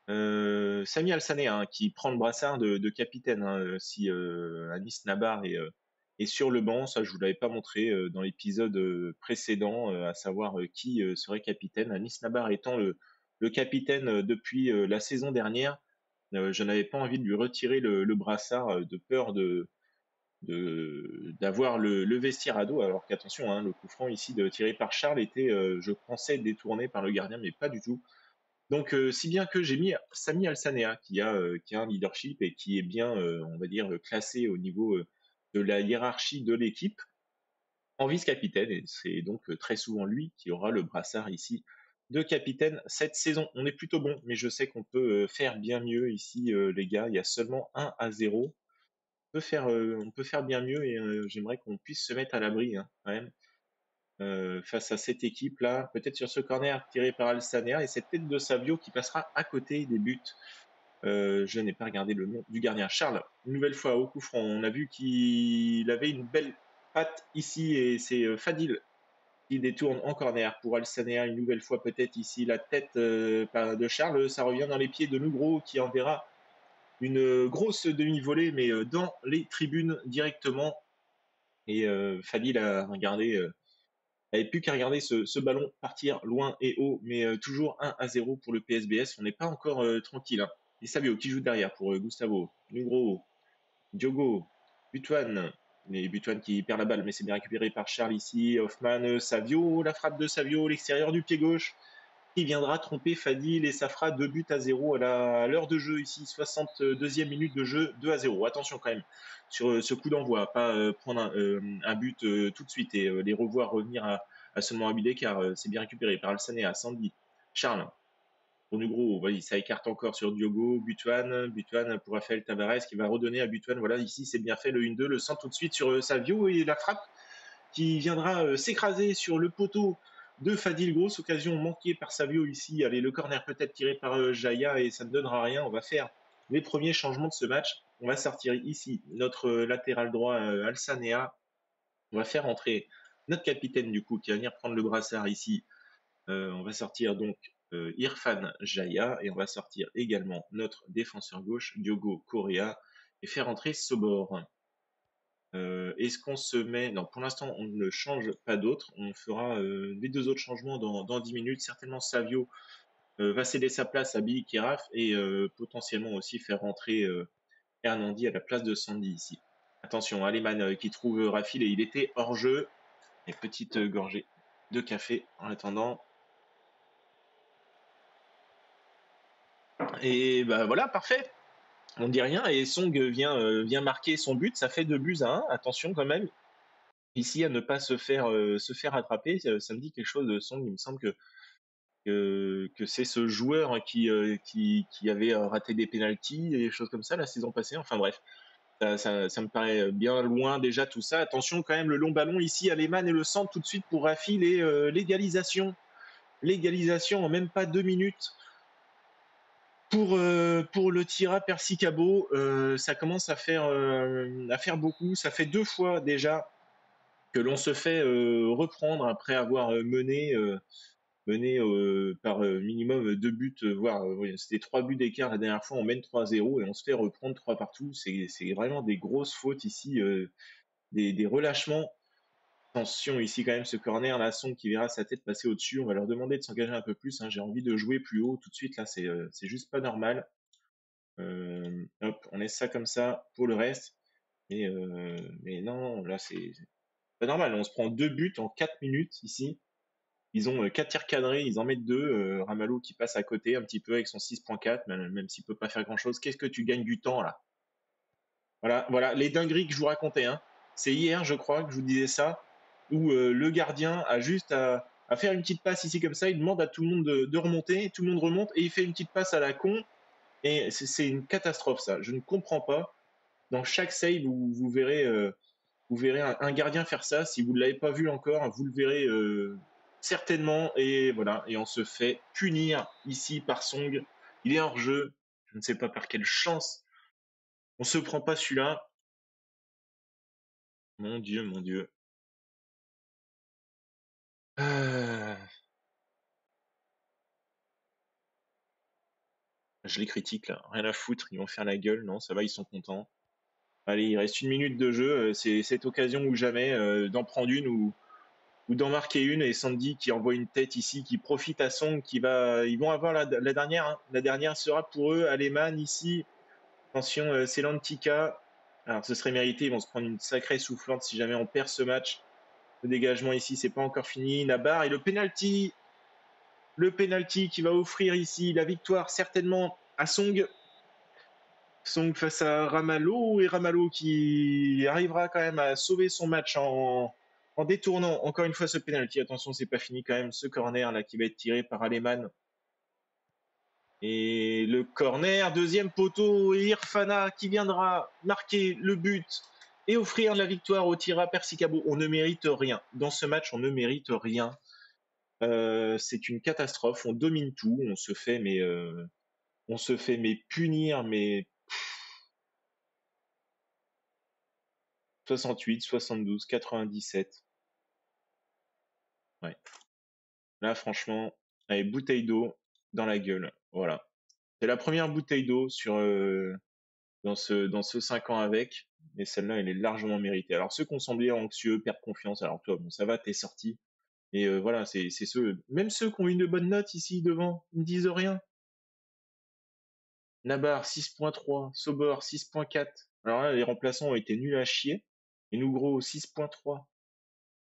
Sami Alsané hein, qui prend le brassard de capitaine hein, si Anis Nabar est sur le banc. Ça, je vous l'avais pas montré dans l'épisode précédent, à savoir qui serait capitaine. Anis Nabar étant le capitaine depuis la saison dernière. Je n'avais pas envie de lui retirer le brassard de peur d'avoir le vestiaire à dos. Alors qu'attention, hein, le coup franc ici tiré par Charles était, je pensais, détourné par le gardien, mais pas du tout. Donc, si bien que j'ai mis Sami Alsanea, qui a un leadership et qui est bien, on va dire, classé au niveau de la hiérarchie de l'équipe en vice-capitaine. Et c'est donc très souvent lui qui aura le brassard ici de capitaine cette saison. On est plutôt bon, mais je sais qu'on peut faire bien mieux ici, les gars. Il y a seulement 1-0. On peut faire bien mieux et j'aimerais qu'on puisse se mettre à l'abri hein, quand même face à cette équipe-là, peut-être sur ce corner tiré par Alsaner et cette tête de Savio qui passera à côté des buts. Je n'ai pas regardé le nom du gardien. Charles, une nouvelle fois au coup franc, on a vu qu'il avait une belle patte ici et c'est Fadil qui détourne en corner pour Alsaner une nouvelle fois peut-être ici la tête de Charles. Ça revient dans les pieds de Nougro qui enverra une grosse demi-volée mais dans les tribunes directement. Et Fadil a regardé avait plus qu'à regarder ce ballon partir loin et haut, mais toujours 1-0 pour le PSBS. On n'est pas encore tranquille. Hein. Et Savio qui joue derrière pour Gustavo, Nugro, Diogo, Butuan. Mais Butuan qui perd la balle, mais c'est bien récupéré par Charles ici. Hoffman, Savio, la frappe de Savio, l'extérieur du pied gauche, qui viendra tromper Fadil et ça fera 2 buts à 0 à l'heure de jeu ici, 62e minute de jeu, 2-0. Attention quand même sur ce coup d'envoi, pas prendre un but tout de suite et les revoir revenir à seulement un but d'écart. C'est bien récupéré par Alsané à Sandy. Charles, pour Nugro, voyez, ça écarte encore sur Diogo, Butuan pour Rafael Tavares qui va redonner à Butuan. Voilà, ici c'est bien fait le 1-2, le centre tout de suite sur Savio et la frappe qui viendra s'écraser sur le poteau de Fadil. Grosse occasion manquée par Savio ici. Allez, le corner peut-être tiré par Jaya et ça ne donnera rien. On va faire les premiers changements de ce match. On va sortir ici notre latéral droit Alsanea. On va faire entrer notre capitaine du coup qui va venir prendre le brassard ici. On va sortir donc Irfan Jaya et on va sortir également notre défenseur gauche Diogo Correa et faire entrer Sobor. Est-ce qu'on se met... Non, pour l'instant, on ne change pas d'autres. On fera les 2 autres changements dans 10 minutes. Certainement, Savio va céder sa place à Billy Keraf et potentiellement aussi faire rentrer Hernandi à la place de Sandy ici. Attention, Aleman qui trouve Rafil et il était hors jeu. Et petite gorgée de café en attendant. Et bah voilà, parfait. On dit rien et Song vient marquer son but. Ça fait 2 buts à 1. Attention quand même. Ici à ne pas se faire attraper, ça me dit quelque chose de Song. Il me semble que que c'est ce joueur qui avait raté des pénaltys et des choses comme ça la saison passée. Enfin bref, ça me paraît bien loin déjà tout ça. Attention quand même, le long ballon ici à Lehmann et le centre tout de suite pour Rafi, l'égalisation. L'égalisation en même pas 2 minutes pour le Tira Persicabo. Ça commence à faire beaucoup. Ça fait 2 fois déjà que l'on se fait reprendre après avoir mené par minimum 2 buts, voire oui, c'était 3 buts d'écart la dernière fois. On mène 3-0 et on se fait reprendre 3 partout. C'est vraiment des grosses fautes ici, des relâchements. Attention ici quand même ce corner, là, Song qui verra sa tête passer au-dessus. On va leur demander de s'engager un peu plus, hein. J'ai envie de jouer plus haut tout de suite là, c'est juste pas normal. Hop, on laisse ça comme ça pour le reste. Mais non, là c'est pas normal. On se prend 2 buts en 4 minutes ici. Ils ont 4 tirs cadrés, ils en mettent 2. Ramalho qui passe à côté un petit peu avec son 6.4, même s'il peut pas faire grand chose. Qu'est-ce que tu gagnes du temps là? Voilà, les dingueries que je vous racontais, hein. C'est hier, je crois, que je vous disais ça, où le gardien a juste à faire une petite passe ici comme ça, il demande à tout le monde de remonter, tout le monde remonte, et il fait une petite passe à la con, et c'est une catastrophe ça. Je ne comprends pas. Dans chaque save, vous verrez un gardien faire ça. Si vous ne l'avez pas vu encore, vous le verrez certainement. Et voilà, et on se fait punir ici par Song. Il est hors jeu. Je ne sais pas par quelle chance. On se prend pas celui-là. Mon Dieu, mon Dieu. Euh, Je les critique là, rien à foutre, ils vont faire la gueule, non, ça va, ils sont contents. Allez, il reste 1 minute de jeu, c'est cette occasion ou jamais d'en prendre une ou d'en marquer une. Et Sandy qui envoie une tête ici, qui profite à Song, ils vont avoir la dernière, hein. La dernière sera pour eux, Aleman ici. Attention, c'est l'Antica. Alors ce serait mérité, ils vont se prendre une sacrée soufflante si jamais on perd ce match. Le dégagement ici, c'est pas encore fini. Nabar et le penalty. Le penalty qui va offrir ici la victoire certainement à Song. Song face à Ramalho, et Ramalho qui arrivera quand même à sauver son match en détournant encore une fois ce penalty. Attention, c'est pas fini quand même, ce corner là qui va être tiré par Aleman. Et le corner, deuxième poteau, et Irfana qui viendra marquer le but et offrir la victoire au Tira Persicabo. On ne mérite rien. Dans ce match, on ne mérite rien. C'est une catastrophe. On domine tout. On se fait mais punir, mais 68, 72, 97. Ouais. Là, franchement, allez, bouteille d'eau dans la gueule. Voilà. C'est la première bouteille d'eau dans ce 5 ans avec, mais celle-là, elle est largement méritée. Alors, ceux qui ont semblé anxieux, perdre confiance, alors toi, bon, ça va, t'es sorti. Et voilà, c'est même ceux qui ont une bonne note ici devant, ils ne disent rien. Nabar, 6.3, Sobor, 6.4. Alors là, les remplaçants ont été nuls à chier. Et nous, gros, 6.3.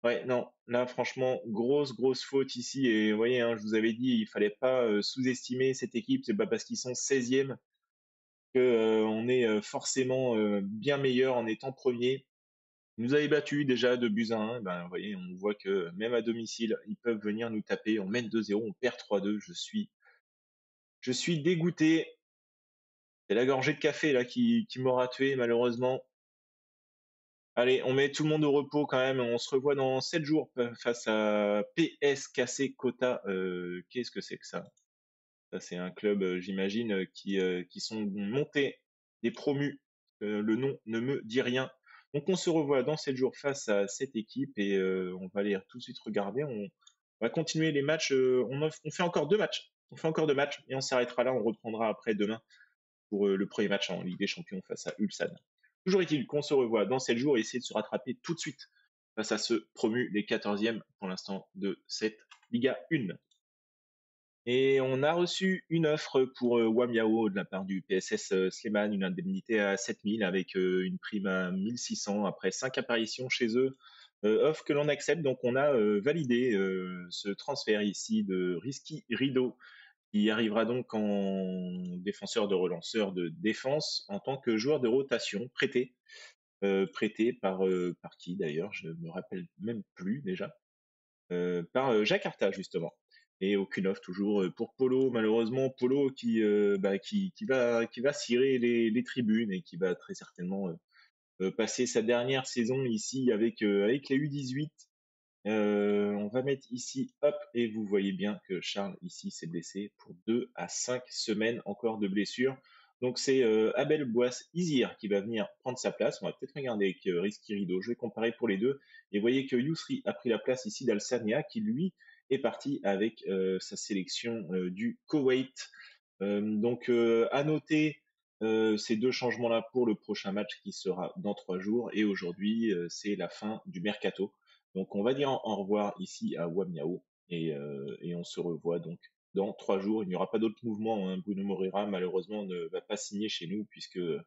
Ouais, non, là franchement, grosse faute ici. Et vous voyez, hein, je vous avais dit, il fallait pas sous-estimer cette équipe. C'est pas parce qu'ils sont 16e que on est forcément bien meilleur en étant premier. Ils nous avaient battus déjà de buts à 1. Ben, vous voyez, on voit que même à domicile, ils peuvent venir nous taper. On mène 2-0, on perd 3-2. Je suis dégoûté. C'est la gorgée de café là qui m'aura tué malheureusement. Allez, on met tout le monde au repos quand même. On se revoit dans 7 jours face à PSKC Kota. Qu'est-ce que c'est que ça? Ça, c'est un club, j'imagine, qui sont montés, des promus. Le nom ne me dit rien. Donc, on se revoit dans 7 jours face à cette équipe et on va aller tout de suite regarder. On va continuer les matchs. On fait encore 2 matchs. On fait encore 2 matchs et on s'arrêtera là. On reprendra après demain pour le premier match en Ligue des Champions face à Ulsan. Toujours est-il qu'on se revoit dans 7 jours et essayer de se rattraper tout de suite face à ce promu, les 14e pour l'instant de cette Liga 1. Et on a reçu une offre pour Wamiao de la part du PSS Sleman, une indemnité à 7000 avec une prime à 1600 après 5 apparitions chez eux. Offre que l'on accepte, donc on a validé ce transfert ici de Risky Rido, qui arrivera donc en défenseur de relanceur de défense en tant que joueur de rotation, prêté par qui d'ailleurs, je me rappelle même plus déjà, par Jakarta justement. Et aucune offre toujours pour Polo, malheureusement. Polo qui va cirer les tribunes et qui va très certainement passer sa dernière saison ici avec les U18. On va mettre ici, hop, et vous voyez bien que Charles ici s'est blessé pour 2 à 5 semaines encore de blessure. Donc c'est Abel Boas-Izir qui va venir prendre sa place. On va peut-être regarder avec Rizky Rido. Je vais comparer pour les deux. Et vous voyez que Yousri a pris la place ici d'Al-Sania qui lui est parti avec sa sélection du Koweït. Donc à noter ces deux changements-là pour le prochain match qui sera dans 3 jours. Et aujourd'hui, c'est la fin du mercato. Donc on va dire au revoir ici à Wamiao et on se revoit donc dans 3 jours. Il n'y aura pas d'autres mouvements, hein. Bruno Moreira malheureusement ne va pas signer chez nous puisque on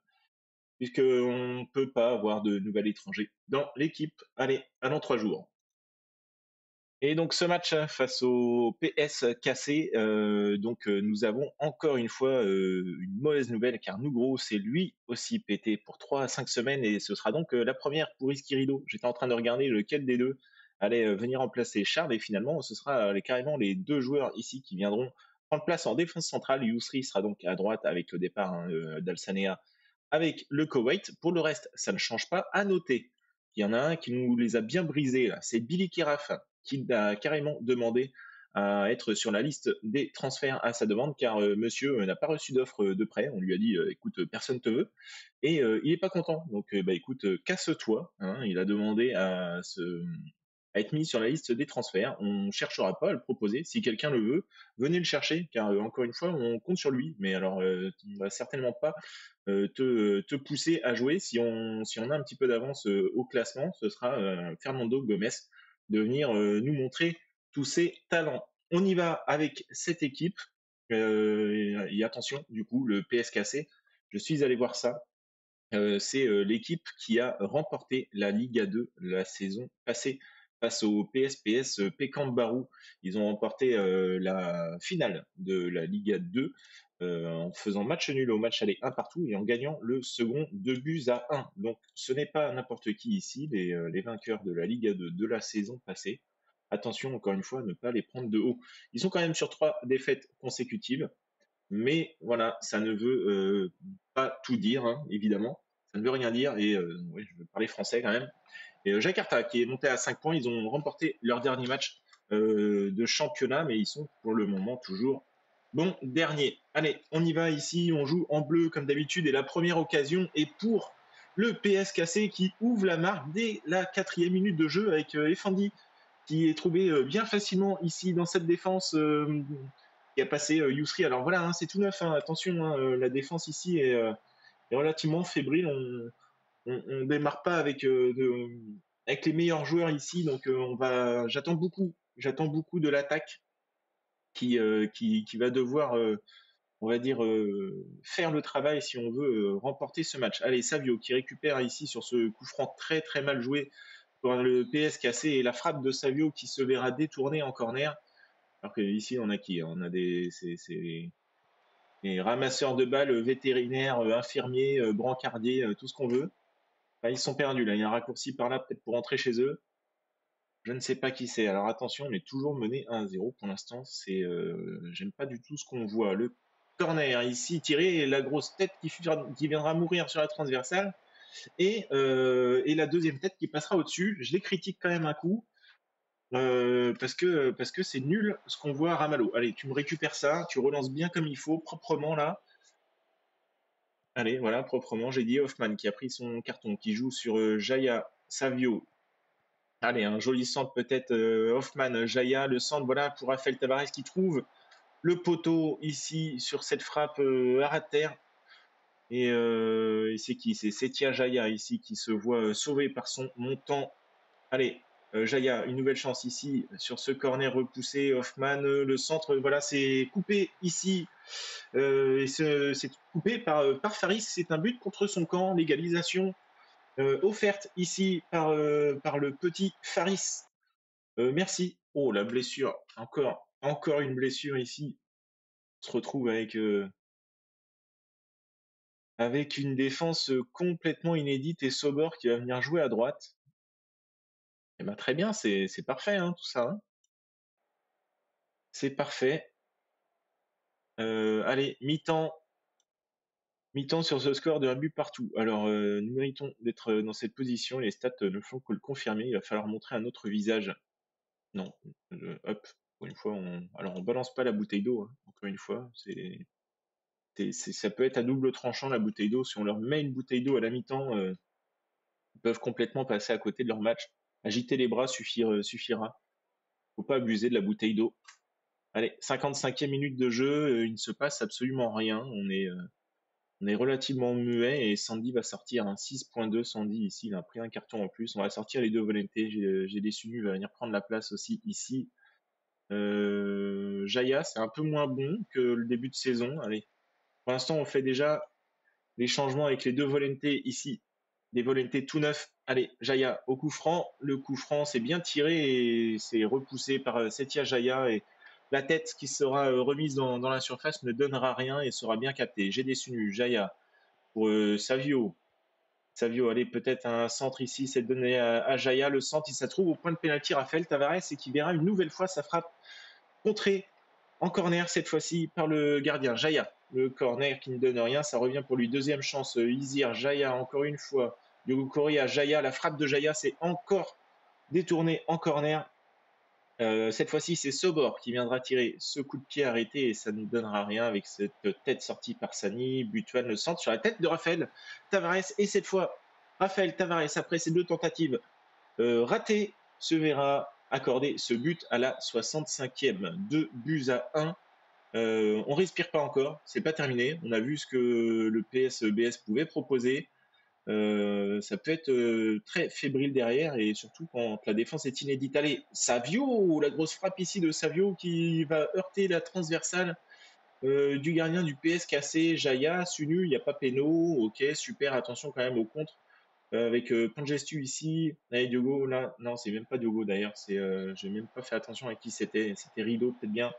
ne peut pas avoir de nouvel étranger dans l'équipe. Allez, à dans 3 jours. Et donc ce match face au PS cassé, nous avons encore une fois une mauvaise nouvelle car Nougro s'est lui aussi pété pour 3 à 5 semaines et ce sera donc la première pour Iskirido. J'étais en train de regarder lequel des deux allait venir remplacer Charles et finalement ce sera carrément les deux joueurs ici qui viendront prendre place en défense centrale. Yousri sera donc à droite avec le départ d'Alsanea avec le Koweït. Pour le reste, ça ne change pas. À noter qu'il y en a un qui nous les a bien brisés là, c'est Billy Keraf qui a carrément demandé à être sur la liste des transferts à sa demande car monsieur n'a pas reçu d'offre de prêt. On lui a dit écoute, personne te veut et il est pas content. Donc écoute, casse-toi, hein. Il a demandé à être mis sur la liste des transferts. On cherchera pas à le proposer. Si quelqu'un le veut, venez le chercher car encore une fois, on compte sur lui. Mais alors, on va certainement pas te pousser à jouer. Si on a un petit peu d'avance au classement, ce sera Fernando Gomez de venir nous montrer tous ses talents. On y va avec cette équipe. Et attention, du coup, le PSKC, je suis allé voir ça. C'est l'équipe qui a remporté la Liga 2 la saison passée face au PSPS Pekanbaru. Ils ont remporté la finale de la Liga 2 en faisant match nul au match aller un partout et en gagnant le second 2 buts à 1. Donc ce n'est pas n'importe qui ici, les vainqueurs de la Liga 2 de la saison passée. Attention encore une fois à ne pas les prendre de haut. Ils sont quand même sur 3 défaites consécutives. Mais voilà, ça ne veut pas tout dire, hein, évidemment. Ça ne veut rien dire. Et oui, je veux parler français quand même. Et Jakarta, qui est monté à 5 points, ils ont remporté leur dernier match de championnat, mais ils sont pour le moment toujours bon dernier. Allez, on y va ici, on joue en bleu comme d'habitude. Et la première occasion est pour le PSKC qui ouvre la marque dès la 4e minute de jeu avec Effendi qui est trouvé bien facilement ici dans cette défense qui a passé Yousri. Alors voilà, hein, c'est tout neuf, hein, attention, hein, la défense ici est relativement fébrile. On démarre pas avec les meilleurs joueurs ici, donc j'attends beaucoup de l'attaque qui va devoir, on va dire, faire le travail si on veut remporter ce match. Allez, Savio qui récupère ici sur ce coup franc très très mal joué pour le PS cassé et la frappe de Savio qui se verra détournée en corner. Alors qu'ici, on a qui? On a c'est les ramasseurs de balles, vétérinaires, infirmiers, brancardiers, tout ce qu'on veut. Enfin, ils sont perdus là. Il y a un raccourci par là, peut-être pour rentrer chez eux. Je ne sais pas qui c'est. Alors attention, on est toujours mené 1-0 pour l'instant. J'aime pas du tout ce qu'on voit. Le corner ici tiré et la grosse tête qui viendra mourir sur la transversale et la deuxième tête qui passera au-dessus. Je les critique quand même un coup. Parce que c'est nul ce qu'on voit à Ramalho. Allez, tu me récupères ça, tu relances bien comme il faut, proprement là. Allez, voilà, proprement. J'ai dit Hoffman qui a pris son carton, qui joue sur Jaya, Savio. Allez, un joli centre peut-être Hoffman, Jaya, le centre, voilà, pour Rafael Tavares qui trouve le poteau ici sur cette frappe à ras de terre. Et c'est qui? C'est Setia Jaya ici qui se voit sauvé par son montant. Allez, Jaya, une nouvelle chance ici sur ce corner repoussé. Hoffman, le centre, voilà, c'est coupé ici. C'est coupé par Faris. C'est un but contre son camp. L'égalisation offerte ici par le petit Faris. Merci. Oh, la blessure. Encore une blessure ici. On se retrouve avec une défense complètement inédite et Sobor qui va venir jouer à droite. Eh ben, très bien, c'est parfait, hein, tout ça, hein. C'est parfait. Allez, mi-temps. Mi-temps sur ce score de un but partout. Alors, nous méritons d'être dans cette position. Les stats ne font que le confirmer. Il va falloir montrer un autre visage. Non, hop, pour une fois, alors on balance pas la bouteille d'eau, hein, encore une fois. Ça peut être à double tranchant la bouteille d'eau. Si on leur met une bouteille d'eau à la mi-temps, ils peuvent complètement passer à côté de leur match. Agiter les bras suffira. Faut pas abuser de la bouteille d'eau. Allez, 55e minute de jeu, il ne se passe absolument rien. On est relativement muet et Sandy va sortir un 6.2. Sandy ici, il a pris un carton en plus. On va sortir les deux volontés. J'ai déçu, il va venir prendre la place aussi ici. Jaya, c'est un peu moins bon que le début de saison. Allez, pour l'instant, on fait déjà les changements avec les deux volontés ici. Des volontés tout neufs. Allez, Jaya au coup franc. Le coup franc, c'est bien tiré et c'est repoussé par Setia Jaya. Et la tête qui sera remise dans la surface ne donnera rien et sera bien captée. J'ai déçu Jaya pour Savio. Savio, allez, peut-être un centre ici, c'est donné à Jaya. Le centre, il se trouve au point de pénalty Raphaël Tavares et qui verra une nouvelle fois sa frappe contrée en corner, cette fois-ci par le gardien Jaya. Le corner qui ne donne rien, ça revient pour lui. Deuxième chance, Izir, Jaya, encore une fois. Diogo Correa, Jaya, la frappe de Jaya, c'est encore détourné en corner. Cette fois-ci, c'est Sobor qui viendra tirer ce coup de pied arrêté et ça ne donnera rien avec cette tête sortie par Sani. Butuan le centre sur la tête de Raphaël Tavares. Et cette fois, Raphaël Tavares, après ces deux tentatives ratées, se verra accorder ce but à la 65e. 2 buts à 1. On respire pas encore, c'est pas terminé. On a vu ce que le PSBS pouvait proposer. Ça peut être très fébrile derrière et surtout quand la défense est inédite. Allez, Savio, la grosse frappe ici de Savio qui va heurter la transversale du gardien du PS cassé, Jaya, Sunu, il n'y a pas Peno, ok, super, attention quand même au contre. Avec Pangestu ici, allez Diogo, là, non, c'est même pas Diogo d'ailleurs, j'ai même pas fait attention à qui c'était Rideau peut-être bien.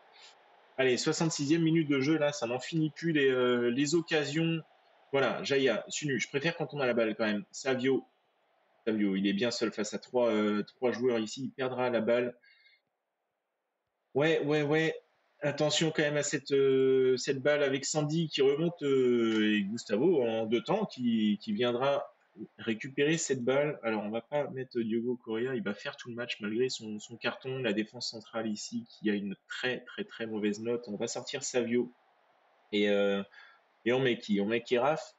Allez, 66e minute de jeu, là, ça n'en finit plus les occasions. Voilà, Jaya, Sunu, je préfère quand on a la balle quand même. Savio, il est bien seul face à trois joueurs ici, il perdra la balle. Ouais, ouais, ouais. Attention quand même à cette balle avec Sandy qui remonte et Gustavo en deux temps qui viendra récupérer cette balle. Alors on va pas mettre Diogo Correa, il va faire tout le match malgré son carton. La défense centrale ici qui a une très très très mauvaise note. On va sortir Savio et, euh, et on met qui? On met Keraf.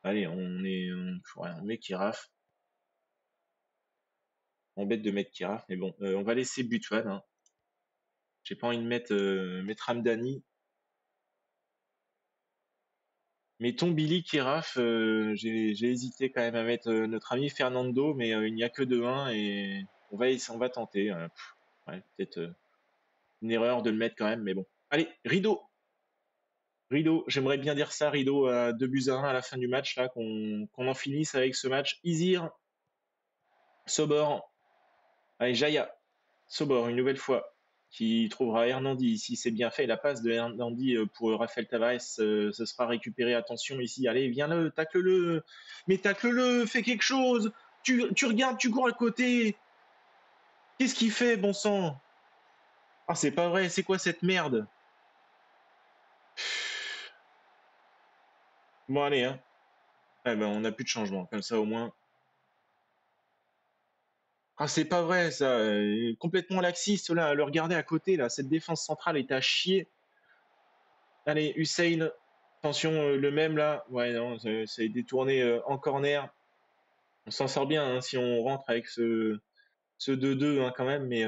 Allez, ouais, on met Keraf. On bête de mettre Keraf, mais bon, on va laisser Butuan, hein. J'ai pas envie de mettre Hamdani. Mettons Billy Keraf, j'ai hésité quand même à mettre notre ami Fernando, mais il n'y a que 2-1 et on va tenter. Ouais, peut-être une erreur de le mettre quand même, mais bon. Allez, Rideau, j'aimerais bien dire ça, Rideau à 2 buts à 1 à la fin du match, là, qu'on en finisse avec ce match. Izir, Sobor, allez, Jaya, Sobor, une nouvelle fois, qui trouvera Hernandi ici, c'est bien fait. La passe de Hernandi pour Rafael Tavares, ce sera récupéré. Attention ici, allez, viens-le, tacle-le, mais tacle-le, fais quelque chose. Tu regardes, tu cours à côté. Qu'est-ce qu'il fait, bon sang? Ah, c'est pas vrai, c'est quoi cette merde? Bon, allez, hein. Eh ben, on n'a plus de changement, comme ça au moins. Ah, c'est pas vrai, ça. Complètement laxiste, là, à le regarder à côté, là. Cette défense centrale est à chier. Allez, Hussein, attention, le même là. Ouais, non, c'est détourné en corner. On s'en sort bien hein, si on rentre avec ce 2-2 hein, quand même, mais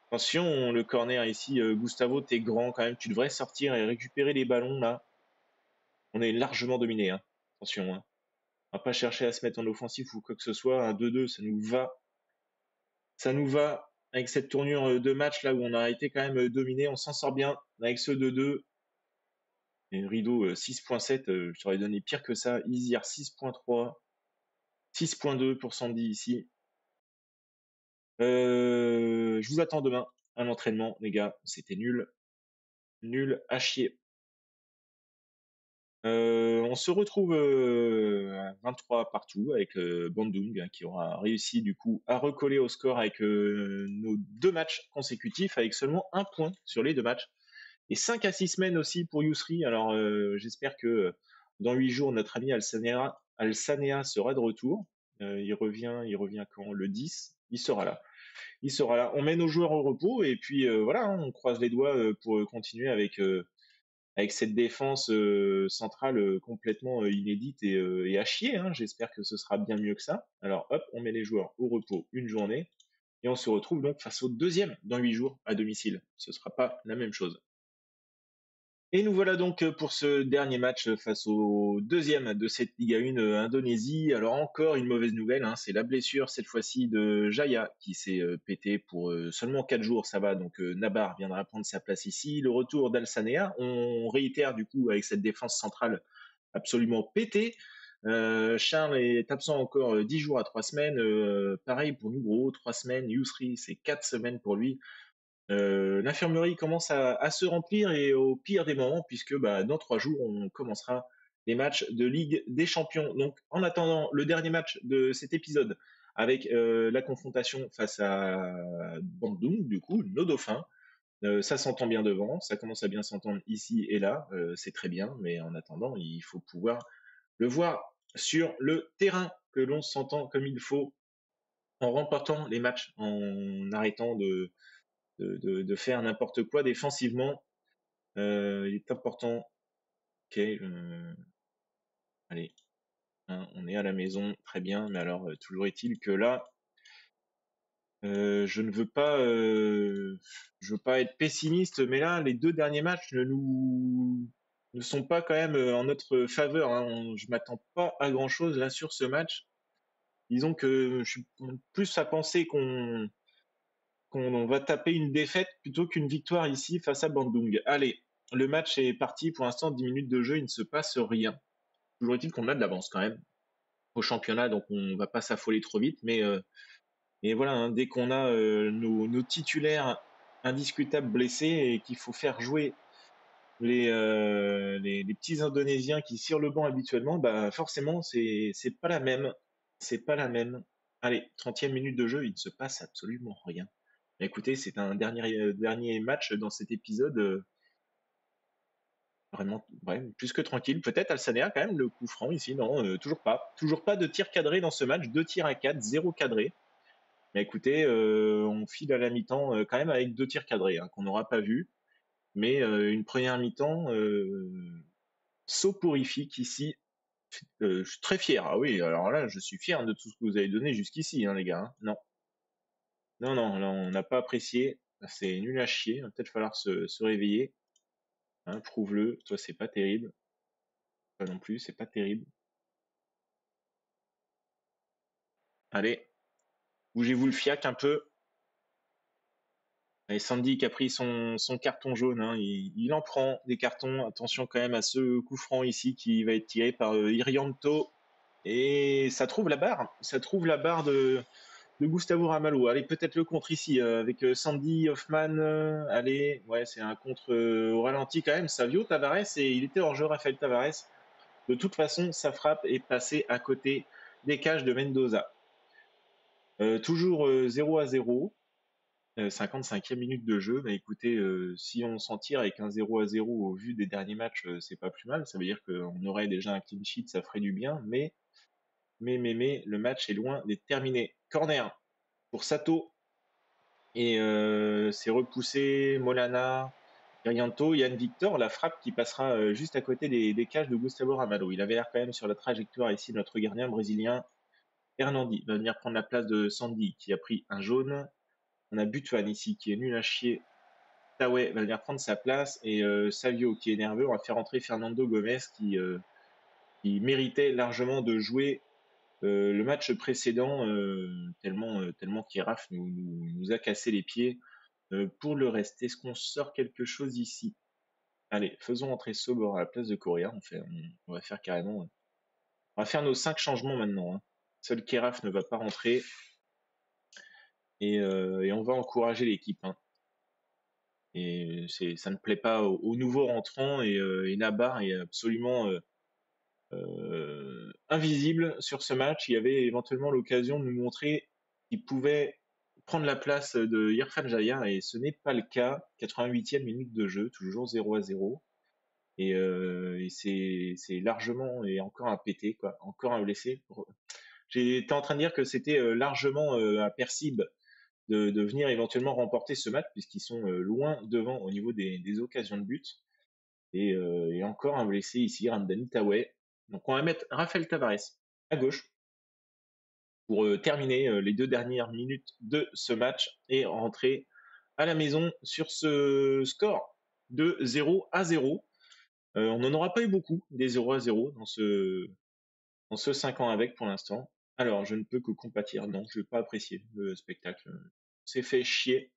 attention, le corner ici, Gustavo, t'es grand quand même, tu devrais sortir et récupérer les ballons là. On est largement dominé, hein. Attention, hein. On va pas chercher à se mettre en offensif ou quoi que ce soit. Un 2-2, ça nous va. Ça nous va avec cette tournure de match là où on a été quand même dominé. On s'en sort bien avec ce 2-2. Et Rideau 6.7, je t'aurais donné pire que ça. Easier 6.3, 6.2 pour Sandy ici. Je vous attends demain à l'entraînement, les gars. C'était nul. Nul à chier. On se retrouve à 23 partout avec Bandung hein, qui aura réussi du coup à recoller au score avec nos 2 matchs consécutifs avec seulement 1 point sur les 2 matchs. Et 5 à 6 semaines aussi pour Yousri. Alors j'espère que dans 8 jours, notre ami Al-Sanea sera de retour. Il revient quand? Le 10. Il sera là. Il sera là. On met nos joueurs au repos et puis voilà, hein, on croise les doigts pour continuer avec cette défense centrale complètement inédite et à chier. Hein. J'espère que ce sera bien mieux que ça. Alors hop, on met les joueurs au repos une journée et on se retrouve donc face au deuxième dans 8 jours à domicile. Ce sera pas la même chose. Et nous voilà donc pour ce dernier match face au deuxième de cette Liga 1 Indonésie. Alors encore une mauvaise nouvelle, hein, c'est la blessure cette fois-ci de Jaya qui s'est pété pour seulement 4 jours, ça va. Donc Nabar viendra prendre sa place ici. Le retour d'Al-Sanea, on réitère du coup avec cette défense centrale absolument pétée. Charles est absent encore 10 jours à 3 semaines. Pareil pour Nugro, 3 semaines. Yousri, c'est 4 semaines pour lui. L'infirmerie commence à se remplir et au pire des moments, puisque bah, dans 3 jours, on commencera les matchs de Ligue des Champions. Donc, en attendant le dernier match de cet épisode, avec la confrontation face à Bandung, du coup, nos dauphins, ça s'entend bien devant, ça commence à bien s'entendre ici et là, c'est très bien, mais en attendant, il faut pouvoir le voir sur le terrain, que l'on s'entend comme il faut, en remportant les matchs, en arrêtant de faire n'importe quoi défensivement. Il est important. Ok, allez, hein, on est à la maison, très bien. Mais alors, toujours est-il que là, je ne veux pas, je veux pas être pessimiste, mais là, les 2 derniers matchs ne sont pas quand même en notre faveur. Hein. Je m'attends pas à grand chose là sur ce match. Disons que je suis plus à penser qu'on va taper une défaite plutôt qu'une victoire ici face à Bandung. Allez, le match est parti. Pour l'instant, 10 minutes de jeu, il ne se passe rien. Toujours est-il qu'on a de l'avance quand même au championnat, donc on ne va pas s'affoler trop vite. Mais voilà, hein, dès qu'on a nos titulaires indiscutables blessés et qu'il faut faire jouer les petits Indonésiens qui cirent le banc habituellement, bah forcément, c'est pas la même. C'est pas la même. Allez, 30e minute de jeu, il ne se passe absolument rien. Écoutez, c'est un dernier match dans cet épisode vraiment ouais, plus que tranquille. Peut-être Alsanea quand même le coup franc ici, non, toujours pas. Toujours pas de tir cadré dans ce match, 2 tirs à 4, 0 cadré. Mais écoutez, on file à la mi-temps quand même avec 2 tirs cadrés hein, qu'on n'aura pas vu. Mais une première mi-temps soporifique ici. Je suis très fier. Ah oui, alors là, je suis fier de tout ce que vous avez donné jusqu'ici, hein, les gars. Hein. Non, non, non, là, on n'a pas apprécié. C'est nul à chier. Il va peut-être falloir se réveiller. Hein, prouve-le. Toi, c'est pas terrible. Pas non plus, c'est pas terrible. Allez, bougez-vous le fiac un peu. Et Sandy qui a pris son carton jaune, hein, il en prend des cartons. Attention quand même à ce coup franc ici qui va être tiré par Irianto. Et ça trouve la barre. Ça trouve la barre de Gustavo Ramalho. Allez, peut-être le contre ici avec Sandy Hoffman. Allez, ouais, c'est un contre au ralenti quand même. Savio Tavares et il était hors jeu, Rafael Tavares. De toute façon, sa frappe est passée à côté des cages de Mendoza. Toujours 0-0. 55e minute de jeu, bah écoutez, si on s'en tire avec un 0-0 au vu des derniers matchs, c'est pas plus mal. Ça veut dire qu'on aurait déjà un clean sheet, ça ferait du bien. Mais, le match est loin d'être terminé. Corner pour Sato. Et c'est repoussé, Molana, Irianto, Yann Victor, la frappe qui passera juste à côté des cages de Gustavo Ramalho. Il avait l'air quand même sur la trajectoire ici, notre gardien brésilien. Hernandi va venir prendre la place de Sandy qui a pris un jaune. On a Butuan ici qui est nul à chier. Taoué va venir prendre sa place et Savio qui est nerveux. On va faire entrer Fernando Gomez qui méritait largement de jouer le match précédent tellement qu'Iraf nous a cassé les pieds. Pour le reste, est-ce qu'on sort quelque chose ici? Allez, faisons entrer Sobor à la place de Correa. On va faire carrément. On va faire nos 5 changements maintenant. Hein. Seul Keraf ne va pas rentrer. Et on va encourager l'équipe. Hein. Et ça ne plaît pas aux nouveaux rentrants et Nabar est absolument invisible sur ce match. Il y avait éventuellement l'occasion de nous montrer qu'il pouvait prendre la place de Irfan Jaya et ce n'est pas le cas. 88e minute de jeu, toujours 0-0. Et c'est largement et encore un pété, quoi, encore un blessé. J'étais en train de dire que c'était largement un Persib de venir éventuellement remporter ce match, puisqu'ils sont loin devant au niveau des occasions de but. Et encore un blessé ici, Ramdani Taoué. Donc on va mettre Raphaël Tavares à gauche pour terminer les 2 dernières minutes de ce match et rentrer à la maison sur ce score de 0-0. On n'en aura pas eu beaucoup des 0-0 dans ce 5 ans avec pour l'instant. Alors je ne peux que compatir, non, je ne vais pas apprécier le spectacle. C'est fait chier.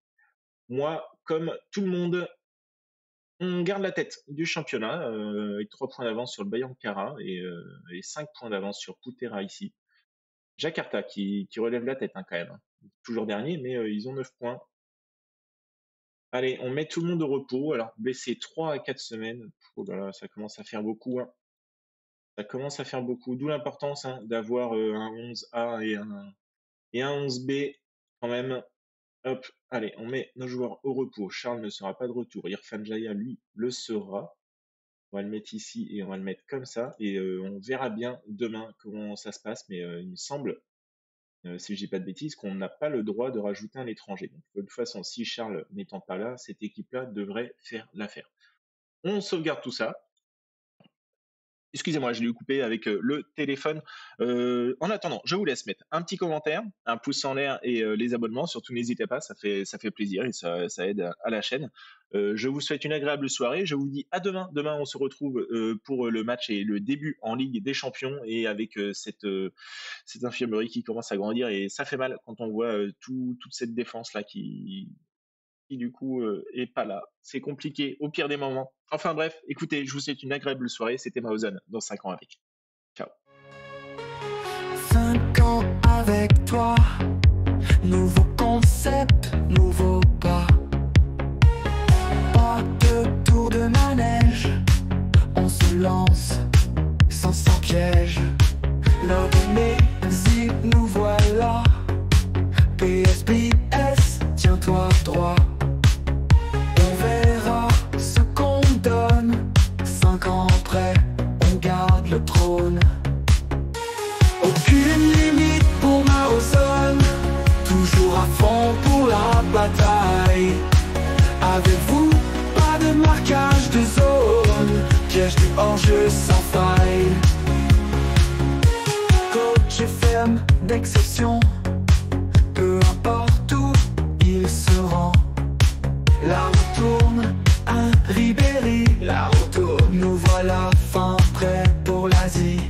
Moi, comme tout le monde, on garde la tête du championnat avec 3 points d'avance sur le Bayankara et 5 points d'avance sur Putera ici. Jakarta qui relève la tête, hein, quand même. Toujours dernier, mais ils ont 9 points. Allez, on met tout le monde au repos. Alors, blessé 3 à 4 semaines, oh là là, ça commence à faire beaucoup. Hein. Ça commence à faire beaucoup. D'où l'importance d'avoir un 11A et un 11B quand même. Hop, allez, on met nos joueurs au repos. Charles ne sera pas de retour. Irfan Jaya, lui, le sera. On va le mettre ici et on va le mettre comme ça. Et on verra bien demain comment ça se passe. Mais il me semble, si je dis pas de bêtises, qu'on n'a pas le droit de rajouter un étranger. Donc, de toute façon, si Charles n'étant pas là, cette équipe-là devrait faire l'affaire. On sauvegarde tout ça. Excusez-moi, je l'ai coupé avec le téléphone. En attendant, je vous laisse mettre un petit commentaire, un pouce en l'air et les abonnements. Surtout, n'hésitez pas, ça fait plaisir et ça aide à la chaîne. Je vous souhaite une agréable soirée. Je vous dis à demain. Demain, on se retrouve pour le match et le début en Ligue des Champions et avec cette infirmerie qui commence à grandir. Et ça fait mal quand on voit toute cette défense-là qui du coup est pas là. C'est compliqué au pire des moments. Enfin bref, écoutez, je vous souhaite une agréable soirée. C'était Maozan dans 5 ans avec. Ciao. 5 ans avec toi, nouveau concept, nouveau pas. Pas de tour de manège, on se lance sans piège. Love me, zip, nous voilà. PSBS, tiens-toi droit. On verra ce qu'on donne. 5 ans après, on garde le trône. Aucune limite pour Maozan, toujours à fond pour la bataille. Avec vous, pas de marquage de zone, piège du hors-jeu sans faille. Coach ferme d'exception, peu importe où il se rend. La roue tourne, un Ribéry, la roue tourne, nous voilà fin prêts pour l'Asie.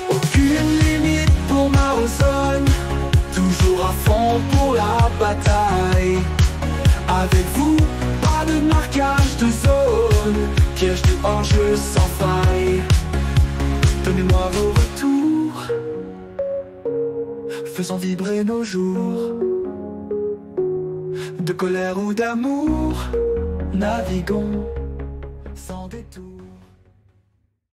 Aucune limite pour Maozan, toujours à fond pour la bataille. Avec vous, pas de marquage de zone, piège du hors-jeu sans faille. Donnez-moi vos retours, faisant vibrer nos jours. De colère ou d'amour, naviguons.